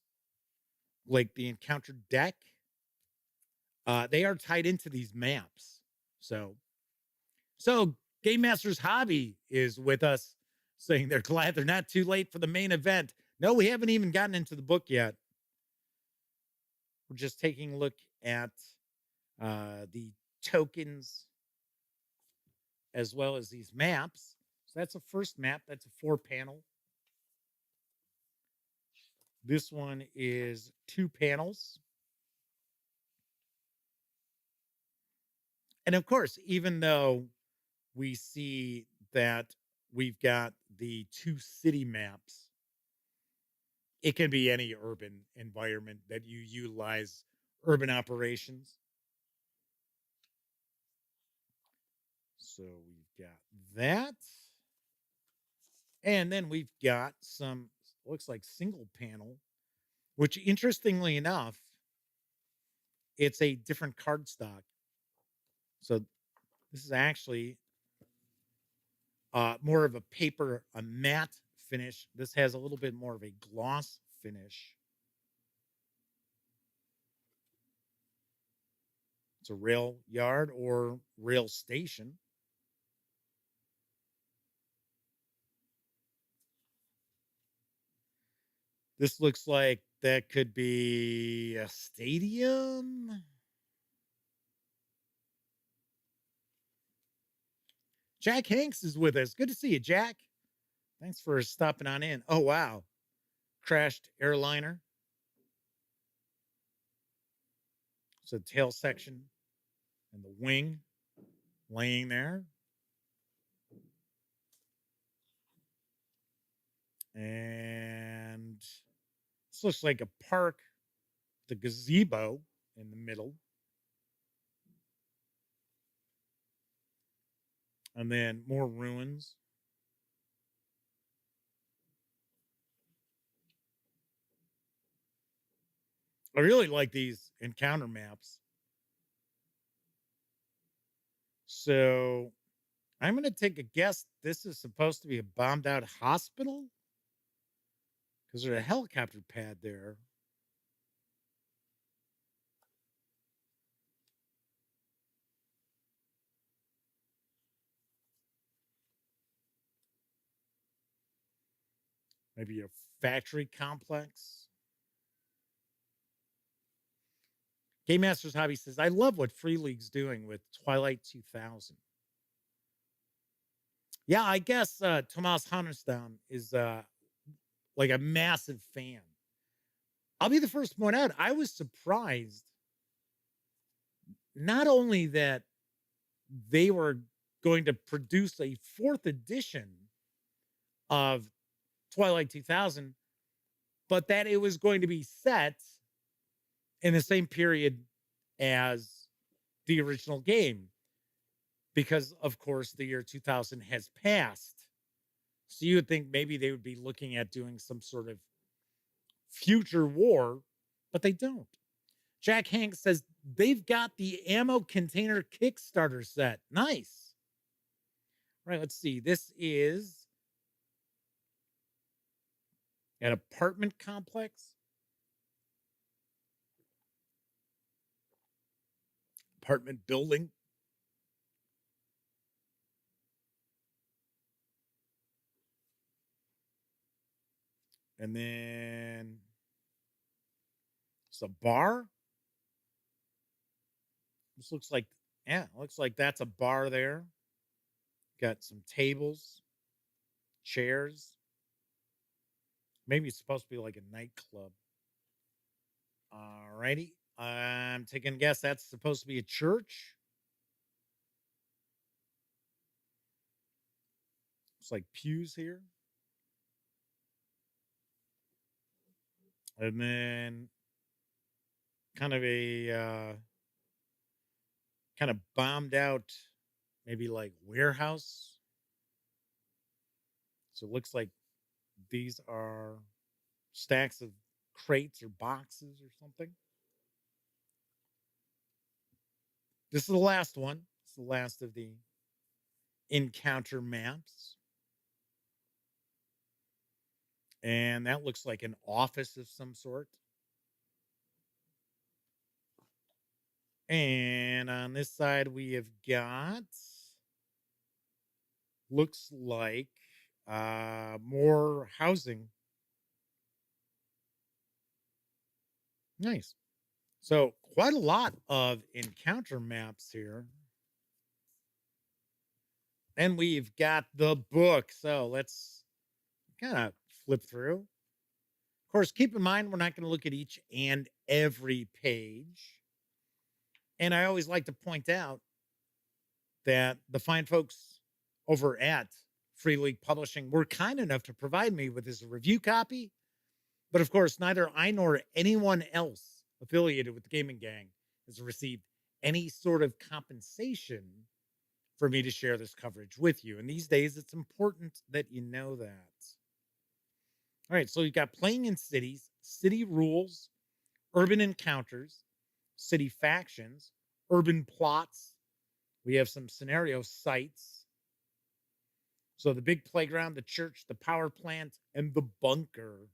like the encounter deck, they are tied into these maps. So Game Master's Hobby is with us, saying they're glad they're not too late for the main event. No, we haven't even gotten into the book yet. We're just taking a look at the tokens as well as these maps. So that's a first map. That's a 4-panel. This one is 2 panels. And of course, even though we see that we've got the 2 city maps, it can be any urban environment that you utilize Urban Operations. So we've got that. And then we've got some, looks like single panel, which interestingly enough, it's a different cardstock. So this is actually more of a paper, a matte finish. This has a little bit more of a gloss finish. It's a rail yard or rail station. This looks like that could be a stadium. Jack Hanks is with us. Good to see you, Jack. Thanks for stopping on in. Oh, wow. Crashed airliner. So tail section and the wing laying there. And this looks like a park, the gazebo in the middle. And then more ruins. I really like these encounter maps. So I'm going to take a guess. This is supposed to be a bombed out hospital, because there's a helicopter pad there. Maybe a factory complex. Game Master's Hobby says, I love what Free League's doing with Twilight 2000. Yeah, I guess Tomas Hannesdown is like a massive fan. I'll be the first to point out, I was surprised not only that they were going to produce a 4th edition of Twilight 2000, but that it was going to be set in the same period as the original game. because, of course, the year 2000 has passed. So you would think maybe they would be looking at doing some sort of future war, but they don't. Jack Hank says they've got the ammo container Kickstarter set. Nice. Right, let's see. This is an apartment complex. Apartment building. And then it's a bar. This looks like, yeah, looks like that's a bar there. Got some tables, chairs. Maybe it's supposed to be like a nightclub. All righty. I'm taking a guess that's supposed to be a church. It's like pews here. And then kind of a kind of bombed out, maybe like warehouse. So it looks like these are stacks of crates or boxes or something. This is the last one. It's the last of the encounter maps. And that looks like an office of some sort. And on this side, we have got, looks like more housing. Nice. So quite a lot of encounter maps here. And we've got the book. So let's kind of flip through. Of course, keep in mind, we're not going to look at each and every page. And I always like to point out that the fine folks over at Free League Publishing were kind enough to provide me with this review copy. But of course, neither I nor anyone else affiliated with the Gaming Gang has received any sort of compensation for me to share this coverage with you. And these days, it's important that you know that. All right, so you've got playing in cities, city rules, urban encounters, city factions, urban plots. We have some scenario sites. So the big playground, the church, the power plant, and the bunker.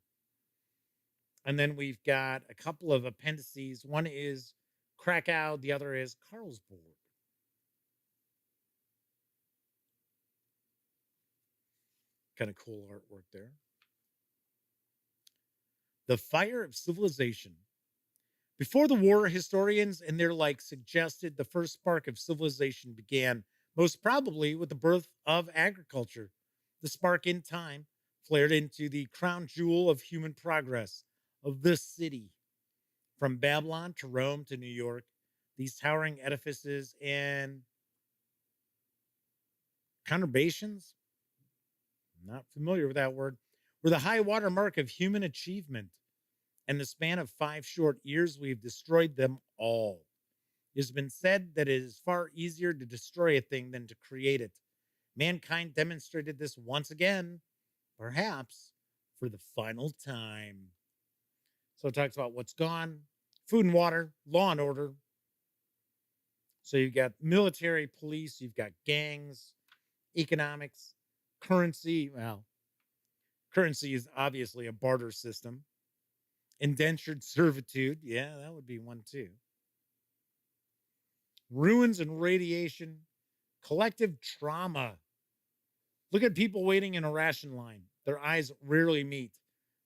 And then we've got a couple of appendices. One is Krakow, the other is Karlsborg. Kind of cool artwork there. The Fire of Civilization. Before the war, historians and their like suggested the first spark of civilization began most probably with the birth of agriculture. The spark in time flared into the crown jewel of human progress of this city. From Babylon to Rome to New York, these towering edifices and conurbations, not familiar with that word, were the high water mark of human achievement. In the span of 5 short years, we've destroyed them all. It has been said that it is far easier to destroy a thing than to create it. Mankind demonstrated this once again, perhaps for the final time. So it talks about what's gone, food and water, law and order. So you've got military, police, you've got gangs, economics, currency. Well, currency is obviously a barter system. Indentured servitude. Yeah, that would be one too. Ruins and radiation. Collective trauma. Look at people waiting in a ration line. Their eyes rarely meet.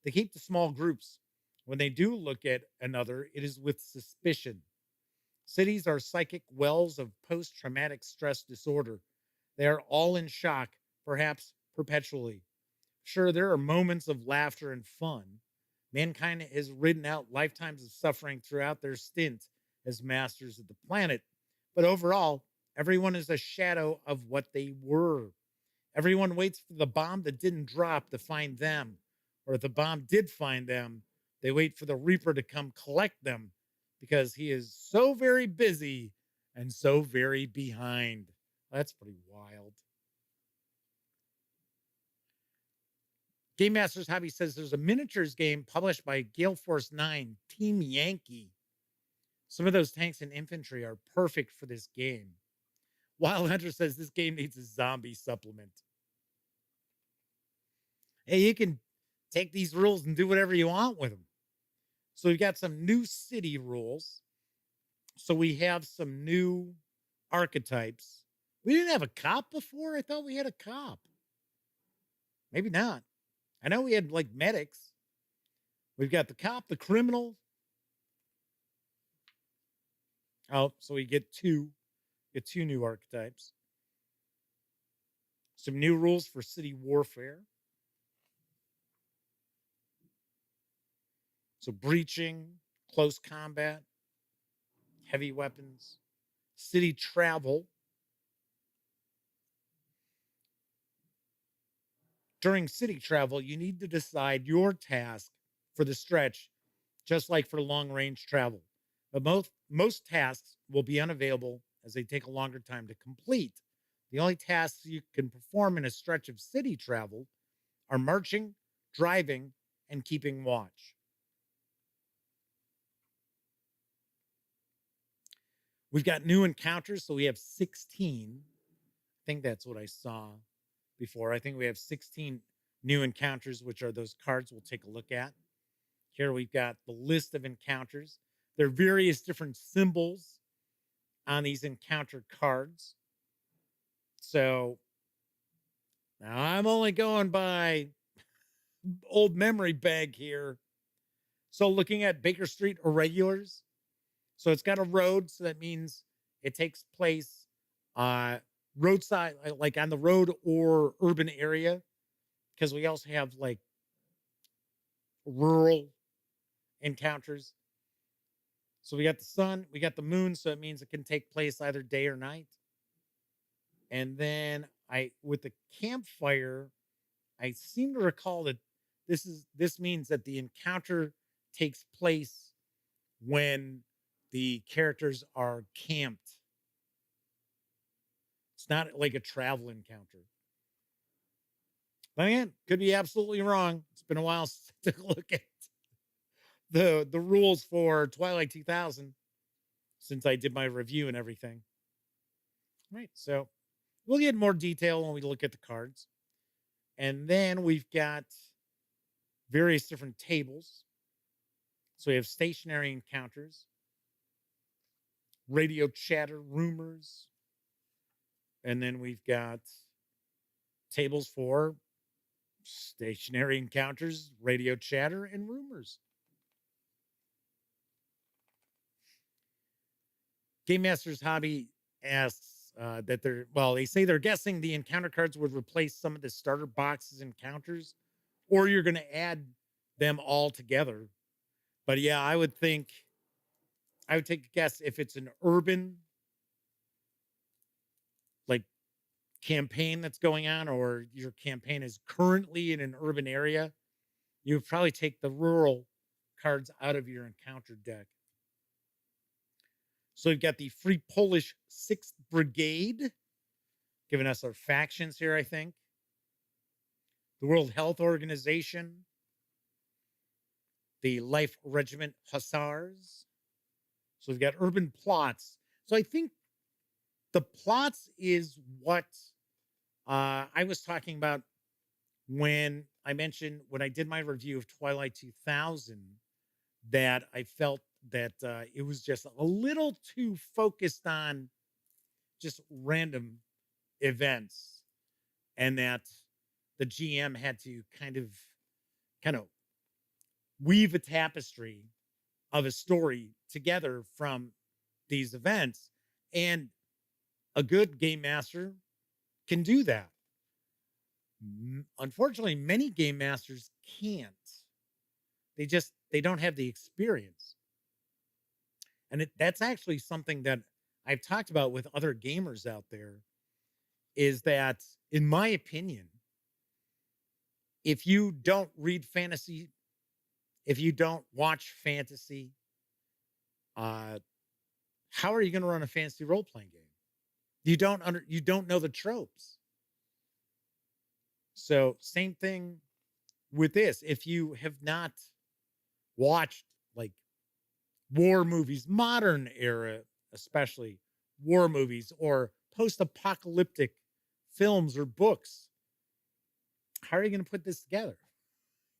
They keep to small groups. When they do look at another, it is with suspicion. Cities are psychic wells of post-traumatic stress disorder. They are all in shock, perhaps perpetually. Sure, there are moments of laughter and fun. Mankind has ridden out lifetimes of suffering throughout their stint as masters of the planet. But overall, everyone is a shadow of what they were. Everyone waits for the bomb that didn't drop to find them. Or if the bomb did find them, they wait for the Reaper to come collect them because he is so very busy and so very behind. That's pretty wild. Game Master's Hobby says there's a miniatures game published by Gale Force 9, Team Yankee. Some of those tanks and infantry are perfect for this game. Wild Hunter says this game needs a zombie supplement. Hey, you can take these rules and do whatever you want with them. So we've got some new city rules. So we have some new archetypes. We didn't have a cop before. I thought we had a cop. Maybe not. I know we had like medics. We've got the cop, the criminal. Oh, so we get two new archetypes. Some new rules for city warfare. So breaching, close combat, heavy weapons, city travel. During city travel, you need to decide your task for the stretch, just like for long-range travel. But most tasks will be unavailable as they take a longer time to complete. The only tasks you can perform in a stretch of city travel are marching, driving, and keeping watch. We've got new encounters, so we have 16. I think that's what I saw before. I think we have 16 new encounters, which are those cards we'll take a look at. Here we've got the list of encounters. There are various different symbols on these encounter cards. So now I'm only going by old memory bag here. So looking at Baker Street Irregulars. So it's got a road, so that means it takes place roadside, like on the road or urban area, because we also have like rural encounters. So we got the sun, we got the moon, so it means it can take place either day or night. And then with the campfire, I seem to recall that this means that the encounter takes place when the characters are camped. It's not like a travel encounter. But again, could be absolutely wrong. It's been a while since I took a look at the rules for Twilight 2000 since I did my review and everything. Right, so we'll get more detail when we look at the cards. And then we've got various different tables. So we have stationary encounters, radio chatter, rumors. And then we've got tables for stationary encounters, radio chatter, and rumors. Game Master's Hobby asks that they say they're guessing the encounter cards would replace some of the starter boxes encounters, or you're going to add them all together. But yeah, I would take a guess if it's an urban like campaign that's going on, or your campaign is currently in an urban area, you would probably take the rural cards out of your encounter deck. So we've got the Free Polish 6th Brigade, giving us our factions here, I think. The World Health Organization, the Life Regiment Hussars. So we've got urban plots. So I think the plots is what I was talking about when I did my review of Twilight 2000, that I felt that it was just a little too focused on just random events, and that the GM had to kind of weave a tapestry of a story together from these events. And a good game master can do that. Unfortunately, many game masters can't. They don't have the experience. And that's actually something that I've talked about with other gamers out there, is that, in my opinion, if you don't read fantasy, if you don't watch fantasy, how are you going to run a fantasy role-playing game? You don't know the tropes. So same thing with this. If you have not watched like war movies, modern era, especially war movies or post-apocalyptic films or books, how are you going to put this together?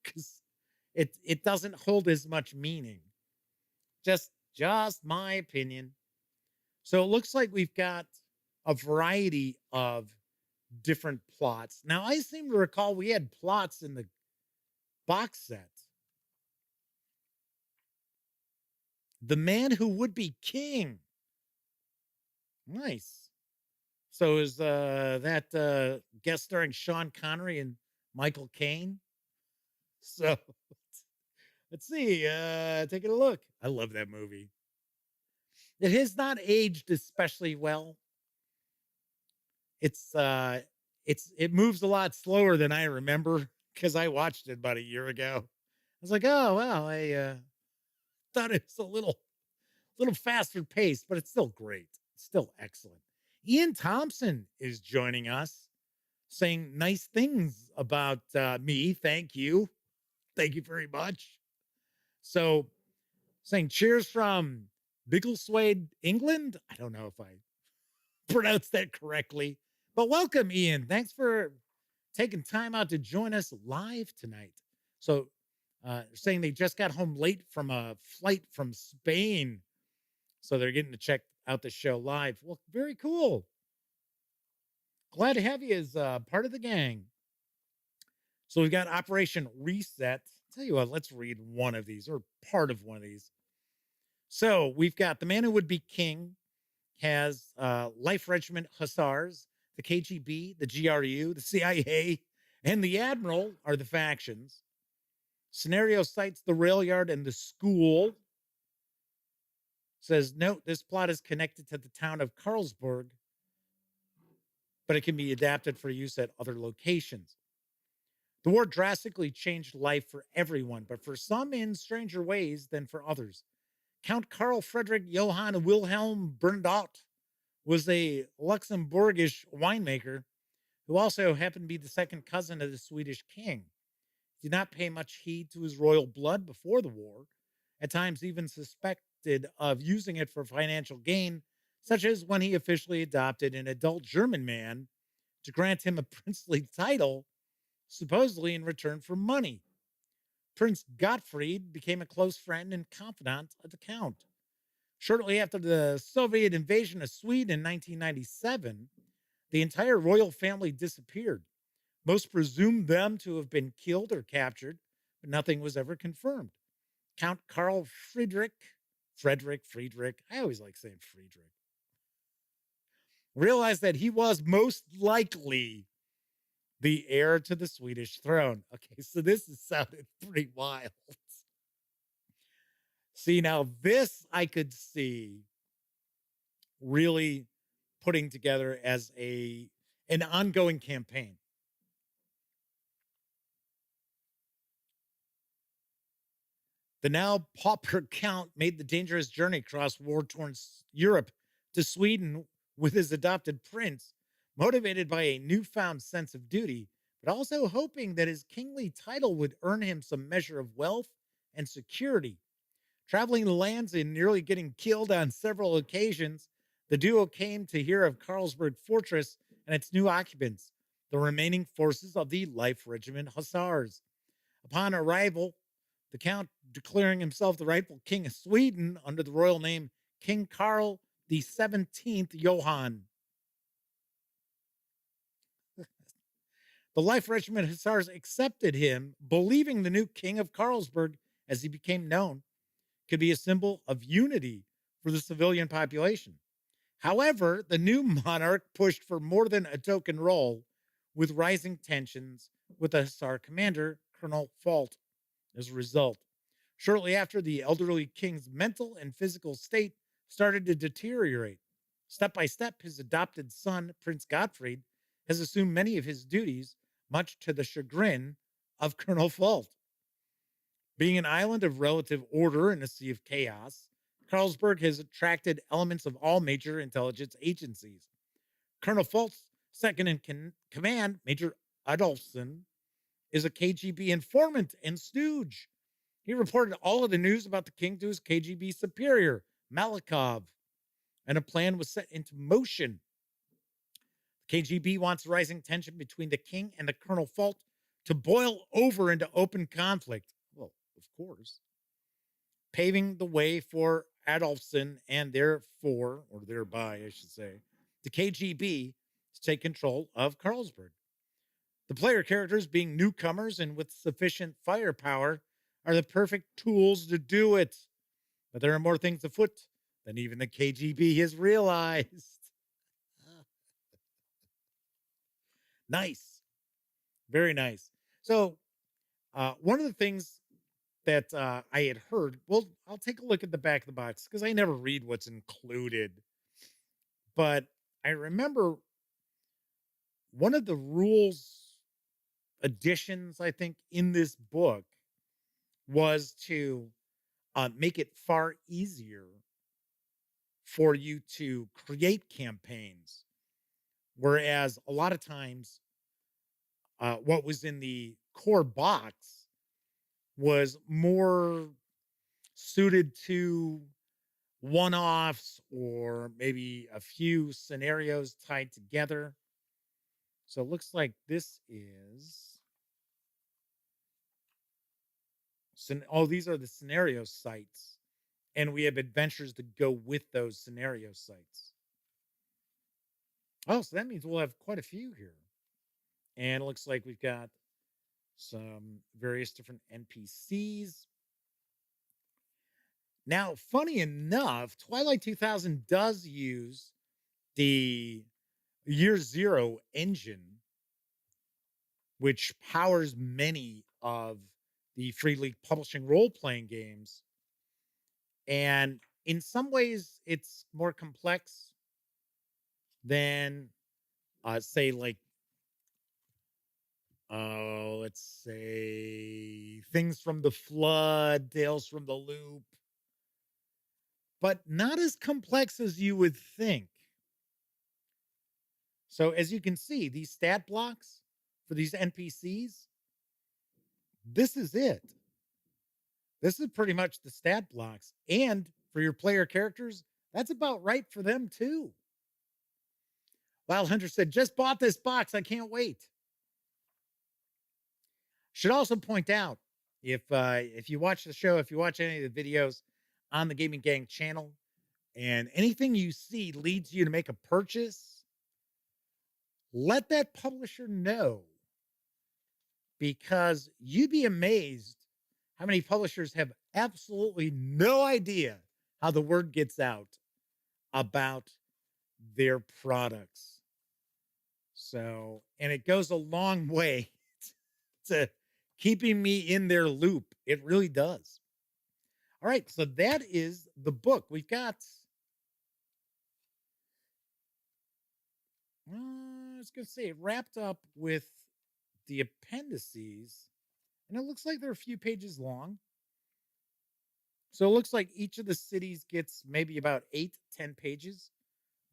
Because it doesn't hold as much meaning. Just my opinion. So it looks like we've got a variety of different plots. Now, I seem to recall we had plots in the box set. The Man Who Would Be King. Nice. So is that guest starring Sean Connery and Michael Caine? So let's see. Take a look. I love that movie. It has not aged especially well. It moves a lot slower than I remember because I watched it about a year ago. I was like, oh well, I thought it was a little faster paced, but it's still great. It's still excellent. Ian Thompson is joining us, saying nice things about me. Thank you. Thank you very much. So, saying cheers from Biggleswade, England. I don't know if I pronounced that correctly, but welcome, Ian. Thanks for taking time out to join us live tonight. So, saying they just got home late from a flight from Spain. So they're getting to check out the show live. Well, very cool. Glad to have you as part of the gang. So we've got Operation Reset. Tell you what, let's read one of these or part of one of these. So we've got The Man Who Would Be King has Life Regiment Hussars, the KGB, the GRU, the CIA, and the Admiral are the factions. Scenario cites the rail yard and the school. Says, note, this plot is connected to the town of Carlsberg, but it can be adapted for use at other locations. The war drastically changed life for everyone, but for some in stranger ways than for others. Count Karl Friedrich Johann Wilhelm Bernadotte was a Luxembourgish winemaker who also happened to be the second cousin of the Swedish king. He did not pay much heed to his royal blood before the war, at times even suspected of using it for financial gain, such as when he officially adopted an adult German man to grant him a princely title, supposedly in return for money. Prince Gottfried became a close friend and confidant of the Count. Shortly after the Soviet invasion of Sweden in 1997, the entire royal family disappeared. Most presumed them to have been killed or captured, but nothing was ever confirmed. Count Karl Friedrich, I always like saying Friedrich, realized that he was most likely the heir to the Swedish throne. Okay, so this is sounded pretty wild. See, now this I could see really putting together as an ongoing campaign. The now pauper Count made the dangerous journey across war-torn Europe to Sweden with his adopted prince, motivated by a newfound sense of duty, but also hoping that his kingly title would earn him some measure of wealth and security. Traveling the lands and nearly getting killed on several occasions, the duo came to hear of Carlsberg Fortress and its new occupants, the remaining forces of the Life Regiment Hussars. Upon arrival, the Count declaring himself the rightful king of Sweden under the royal name King Karl the 17th Johann. The Life Regiment Hussars accepted him, believing the new king of Carlsberg, as he became known, could be a symbol of unity for the civilian population. However, the new monarch pushed for more than a token role, with rising tensions with the Hussar commander, Colonel Fault. As a result, shortly after, the elderly king's mental and physical state started to deteriorate. Step by step, his adopted son, Prince Gottfried, has assumed many of his duties, much to the chagrin of Colonel Fault. Being an island of relative order in a sea of chaos, Carlsberg has attracted elements of all major intelligence agencies. Colonel Fult's second in command, Major Adolfson, is a KGB informant and stooge. He reported all of the news about the king to his KGB superior, Malikov, and a plan was set into motion. KGB wants rising tension between the king and the Colonel Fult to boil over into open conflict. Well, of course. Paving the way for Adolfson and therefore, or thereby, I should say, the KGB to take control of Carlsberg. The player characters, being newcomers and with sufficient firepower, are the perfect tools to do it. But there are more things afoot than even the KGB has realized. Nice. Very nice. So, one of the things that I had heard, well, I'll take a look at the back of the box because I never read what's included. But I remember one of the rules additions, I think, in this book was to make it far easier for you to create campaigns. Whereas a lot of times, what was in the core box was more suited to one-offs or maybe a few scenarios tied together. So it looks like this is... oh, these are the scenario sites. And we have adventures to go with those scenario sites. Oh, so that means we'll have quite a few here. And it looks like we've got some various different NPCs. Now, funny enough, Twilight 2000 does use the Year Zero engine, which powers many of the Free League Publishing role-playing games. And in some ways, it's more complex than, say, like, let's say, Things from the Flood, Tales from the Loop, but not as complex as you would think. So as you can see, these stat blocks for these NPCs, this is it. This is pretty much the stat blocks. And for your player characters, that's about right for them too. Wild Hunter said, just bought this box. I can't wait. Should also point out, if you watch the show, if you watch any of the videos on the Gaming Gang channel, and anything you see leads you to make a purchase, let that publisher know, because you'd be amazed how many publishers have absolutely no idea how the word gets out about their products. So, and it goes a long way to keeping me in their loop. It really does. All right, so that is the book. We've got, I was going to say, it wrapped up with the appendices, and it looks like they're a few pages long. So it looks like each of the cities gets maybe about 8-10 pages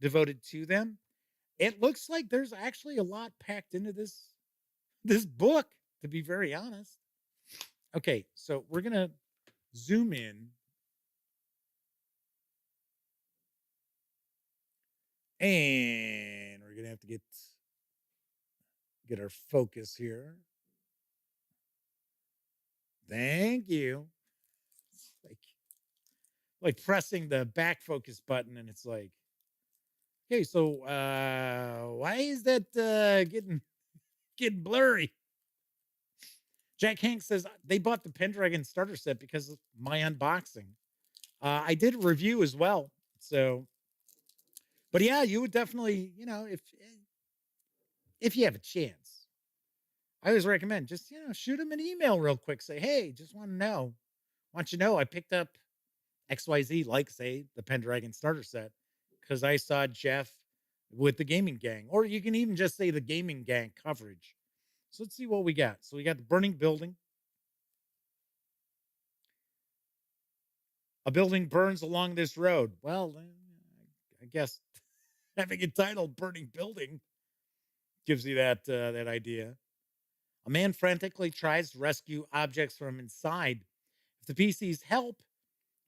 devoted to them. It looks like there's actually a lot packed into this book, to be very honest. Okay, so we're going to zoom in. And we're going to have to get our focus here. Thank you. It's like pressing the back focus button, and it's like, okay, so why is that getting blurry? Jack Hank says they bought the Pendragon starter set because of my unboxing. I did a review as well. So, but yeah, you would definitely, if you have a chance, I always recommend just, shoot them an email real quick. Say, hey, just want you to know I picked up XYZ, like, say, the Pendragon starter set, because I saw Jeff with the Gaming Gang. Or you can even just say the Gaming Gang coverage. So let's see what we got. So we got the burning building. A building burns along this road. Well, I guess having it titled Burning Building gives you that that idea. A man frantically tries to rescue objects from inside. If the PCs help,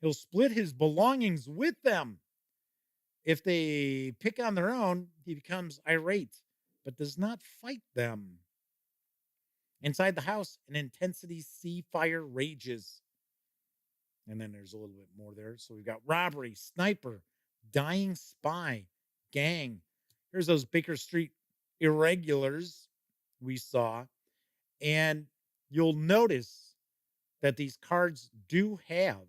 he'll split his belongings with them. If they pick on their own, he becomes irate, but does not fight them. Inside the house, an intensity sea fire rages. And then there's a little bit more there. So we've got robbery, sniper, dying spy, gang. Here's those Baker Street irregulars we saw. And you'll notice that these cards do have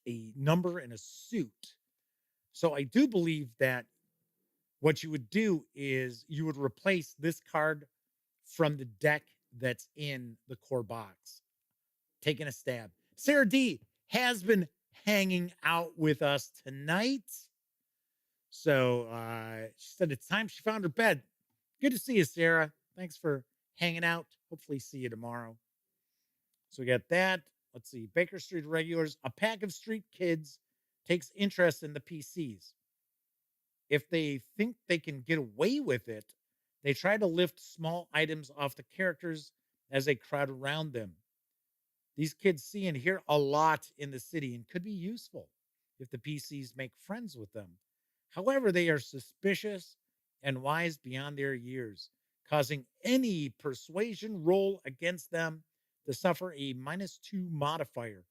a number and a suit. So I do believe that what you would do is you would replace this card from the deck that's in the core box. Taking a stab. Sarah D has been hanging out with us tonight. So she said it's time she found her bed. Good to see you, Sarah. Thanks for hanging out. Hopefully see you tomorrow. So we got that. Let's see. Baker Street regulars. A pack of street kids takes interest in the PCs. If they think they can get away with it, they try to lift small items off the characters as they crowd around them. These kids see and hear a lot in the city and could be useful if the PCs make friends with them. However, they are suspicious and wise beyond their years, causing any persuasion roll against them to suffer a -2 modifier.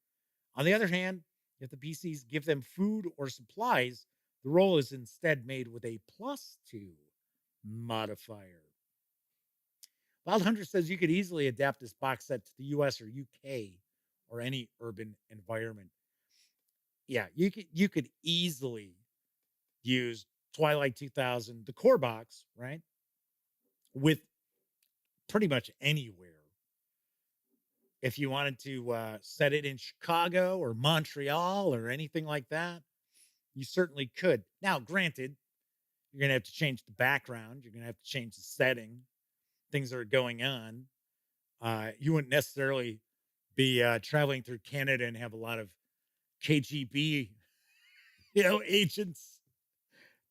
On the other hand, if the PCs give them food or supplies, the roll is instead made with a +2 modifier. Wild Hunter says you could easily adapt this box set to the US or UK or any urban environment. Yeah, you could easily use Twilight 2000, the core box, right? With pretty much anywhere. If you wanted to set it in Chicago or Montreal or anything like that, you certainly could. Now, granted, you're going to have to change the background. You're going to have to change the setting. Things that are going on. You wouldn't necessarily be traveling through Canada and have a lot of KGB, agents,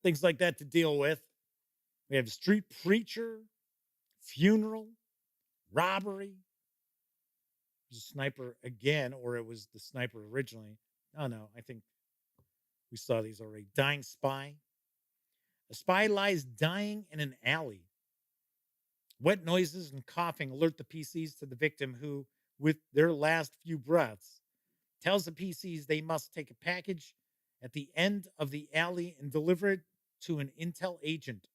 things like that to deal with. We have street preacher, funeral, robbery. There's a sniper again, or it was the sniper originally. Oh, no, I think we saw these already. Dying spy. A spy lies dying in an alley. Wet noises and coughing alert the PCs to the victim who, with their last few breaths, tells the PCs they must take a package at the end of the alley and deliver it to an intel agent.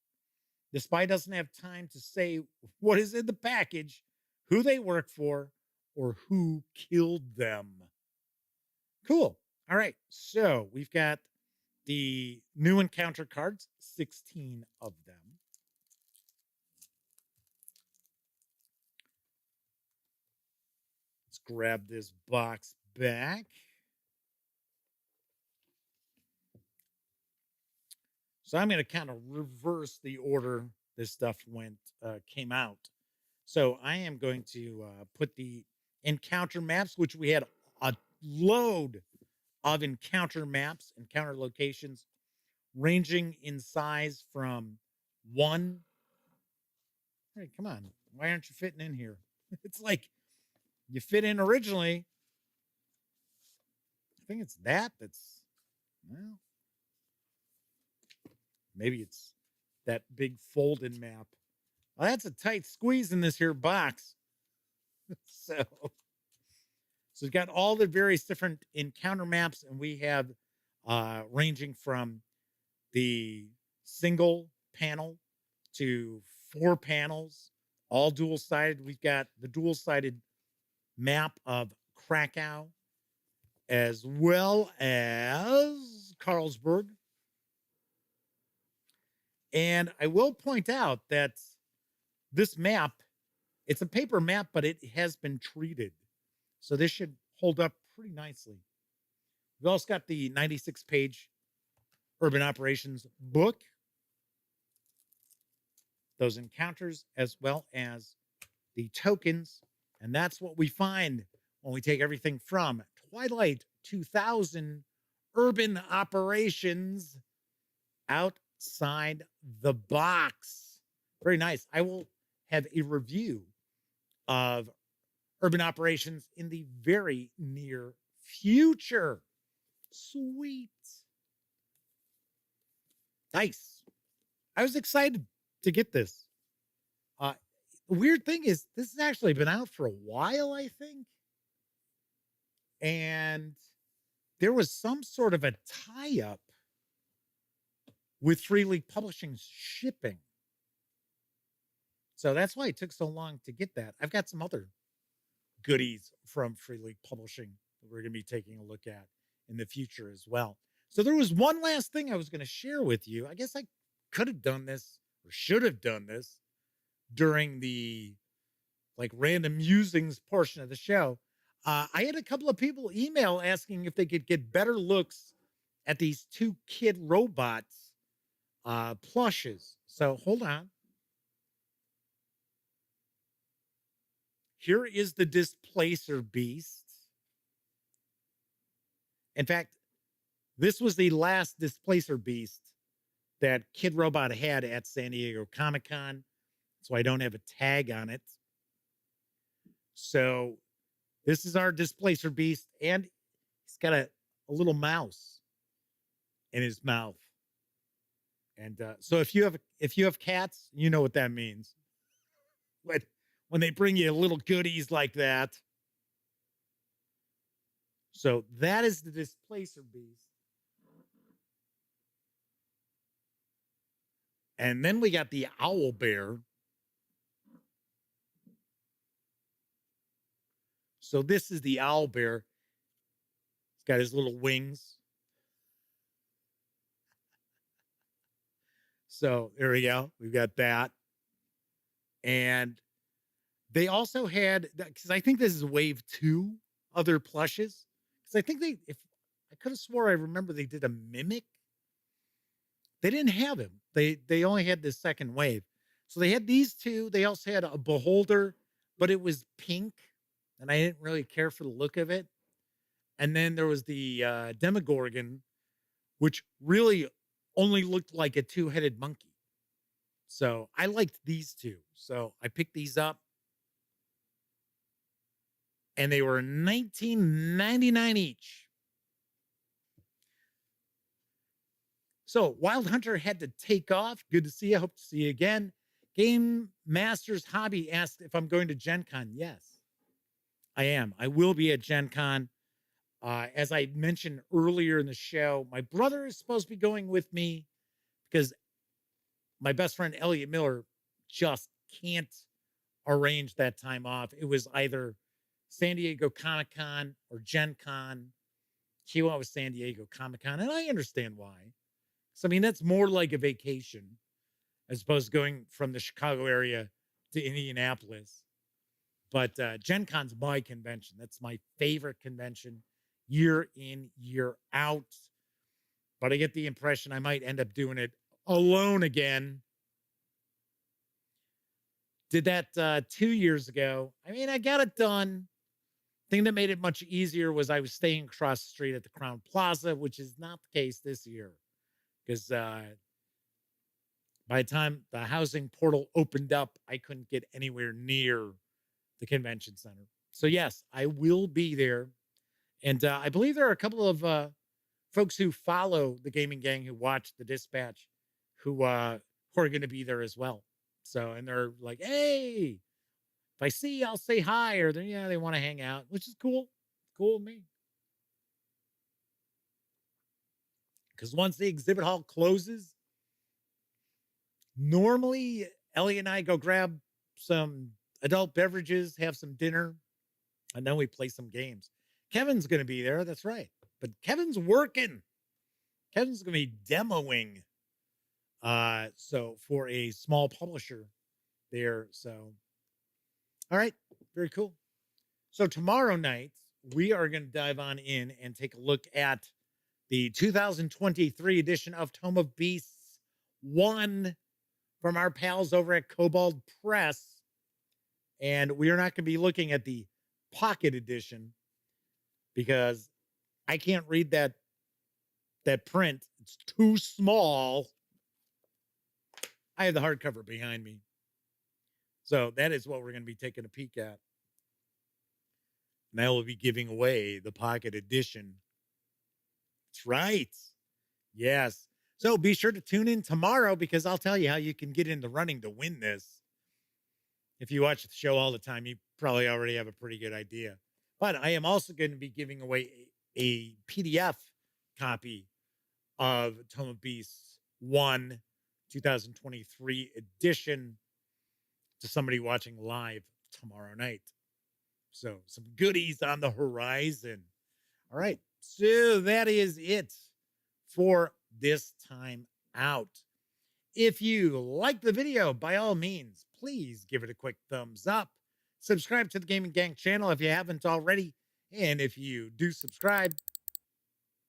The spy doesn't have time to say what is in the package, who they work for, or who killed them. Cool. All right. So we've got the new encounter cards, 16 of them. Let's grab this box back. So I'm going to kind of reverse the order this stuff came out. So I am going to put the encounter maps, which we had a load of encounter maps, encounter locations, ranging in size from 1. Hey, come on. Why aren't you fitting in here? It's like you fit in originally. I think it's that's, well, maybe it's that big fold-in map. Well, that's a tight squeeze in this here box. So we've got all the various different encounter maps, and we have ranging from the single panel to 4 panels, all dual-sided. We've got the dual-sided map of Krakow, as well as Carlsberg. And I will point out that this map, it's a paper map, but it has been treated. So this should hold up pretty nicely. We've also got the 96-page Urban Operations book, those encounters, as well as the tokens. And that's what we find when we take everything from Twilight 2000 Urban Operations out signed the box. Very nice. I will have a review of Urban Operations in the very near future. Sweet. Nice. I was excited to get this. The weird thing is, this has actually been out for a while, I think. And there was some sort of a tie-up with Free League Publishing's shipping. So that's why it took so long to get that. I've got some other goodies from Free League Publishing that we're going to be taking a look at in the future as well. So there was one last thing I was going to share with you. I guess I could have done this or should have done this during the random musings portion of the show. I had a couple of people email asking if they could get better looks at these two kid robots plushes. So hold on. Here is the Displacer Beast. In fact, this was the last Displacer Beast that Kid Robot had at San Diego Comic-Con. So I don't have a tag on it. So this is our Displacer Beast, and he's got a little mouse in his mouth. And so if you have cats, you know what that means. When they bring you little goodies like that. So that is the Displacer Beast. And then we got the Owl Bear. So this is the Owl Bear. He's got his little wings. So there we go. We've got that. And they also had, because I think this is wave 2 other plushes. Because I think I could have swore I remember they did a Mimic. They didn't have him. They only had this second wave. So they had these two. They also had a Beholder, but it was pink. And I didn't really care for the look of it. And then there was the Demogorgon, which really only looked like a 2-headed monkey. So I liked these two. So I picked these up. And they were $19.99 each. So Wild Hunter had to take off. Good to see you. Hope to see you again. Game Masters Hobby asked if I'm going to Gen Con. Yes, I am. I will be at Gen Con. As I mentioned earlier in the show, my brother is supposed to be going with me because my best friend Elliot Miller just can't arrange that time off. It was either San Diego Comic-Con or Gen Con. He went with San Diego Comic-Con, and I understand why. So, I mean, that's more like a vacation as opposed to going from the Chicago area to Indianapolis. But Gen Con's my convention. That's my favorite convention year in, year out. But I get the impression I might end up doing it alone again. Did that 2 years ago. I mean, I got it done. Thing that made it much easier was I was staying across the street at the Crown Plaza, which is not the case this year. Because by the time the housing portal opened up, I couldn't get anywhere near the convention center. So yes, I will be there. And I believe there are a couple of folks who follow the Gaming Gang who watch the Dispatch who are going to be there as well. So, and they're like, hey, if I see you, I'll say hi. Or they want to hang out, which is cool. Cool with me. Because once the exhibit hall closes, normally Ellie and I go grab some adult beverages, have some dinner, and then we play some games. Kevin's going to be there. That's right. But Kevin's working. Kevin's going to be demoing. So for a small publisher there. So, all right. Very cool. So tomorrow night, we are going to dive on in and take a look at the 2023 edition of Tome of Beasts 1 from our pals over at Kobold Press. And we are not going to be looking at the pocket edition because I can't read that print. It's too small. I have the hardcover behind me. So that is what we're going to be taking a peek at. And I will be giving away the pocket edition. That's right. Yes. So be sure to tune in tomorrow because I'll tell you how you can get in the running to win this. If you watch the show all the time, you probably already have a pretty good idea. But I am also going to be giving away a PDF copy of Tome of Beasts 1 2023 edition to somebody watching live tomorrow night. So some goodies on the horizon. All right. So that is it for this time out. If you like the video, by all means, please give it a quick thumbs up. Subscribe to the Gaming Gang channel if you haven't already. And if you do subscribe,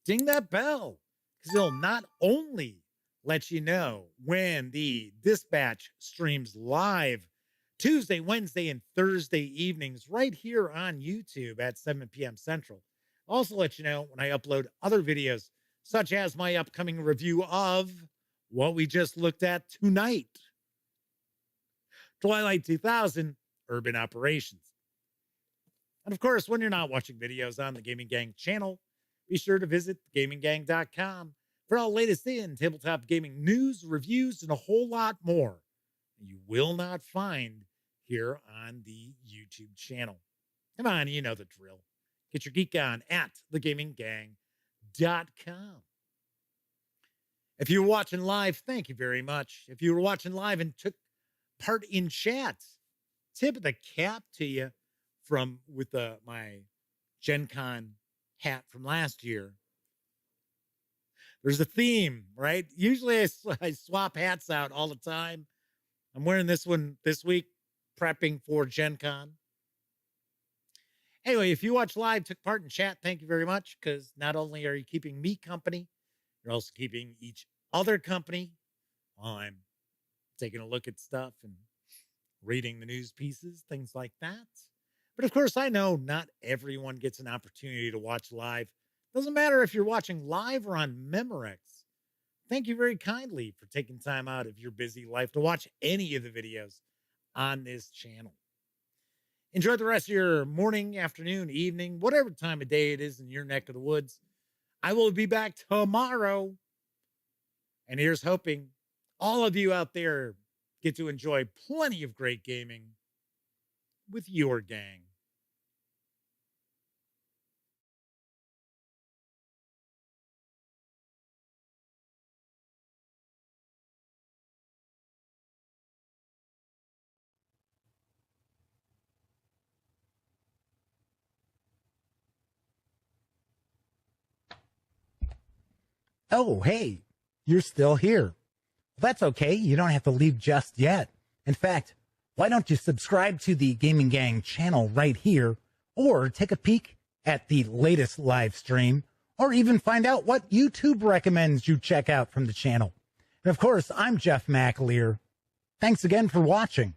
ding that bell because it'll not only let you know when the Dispatch streams live Tuesday, Wednesday, and Thursday evenings right here on YouTube at 7 p.m. Central. Also let you know when I upload other videos, such as my upcoming review of what we just looked at tonight, Twilight 2000, Urban Operations. And of course, when you're not watching videos on the Gaming Gang channel, be sure to visit gaminggang.com for all latest in tabletop gaming news, reviews, and a whole lot more you will not find here on the YouTube channel. Come on, you know the drill. Get your geek on at thegaminggang.com. If you were watching live, thank you very much. If you were watching live and took part in chat, tip of the cap to you with my Gen Con hat from last year. There's a theme, right? Usually I swap hats out all the time. I'm wearing this one this week, prepping for Gen Con. Anyway, if you watch live, took part in chat, thank you very much, because not only are you keeping me company, you're also keeping each other company while I'm taking a look at stuff and reading the news pieces, things like that. But of course, I know not everyone gets an opportunity to watch live. Doesn't matter if you're watching live or on Memorex. Thank you very kindly for taking time out of your busy life to watch any of the videos on this channel. Enjoy the rest of your morning, afternoon, evening, whatever time of day it is in your neck of the woods. I will be back tomorrow. And here's hoping all of you out there get to enjoy plenty of great gaming with your gang. Oh, hey, you're still here. Well, that's okay. You don't have to leave just yet. In fact, why don't you subscribe to the Gaming Gang channel right here, or take a peek at the latest live stream, or even find out what YouTube recommends you check out from the channel. And of course, I'm Jeff McAleer. Thanks again for watching.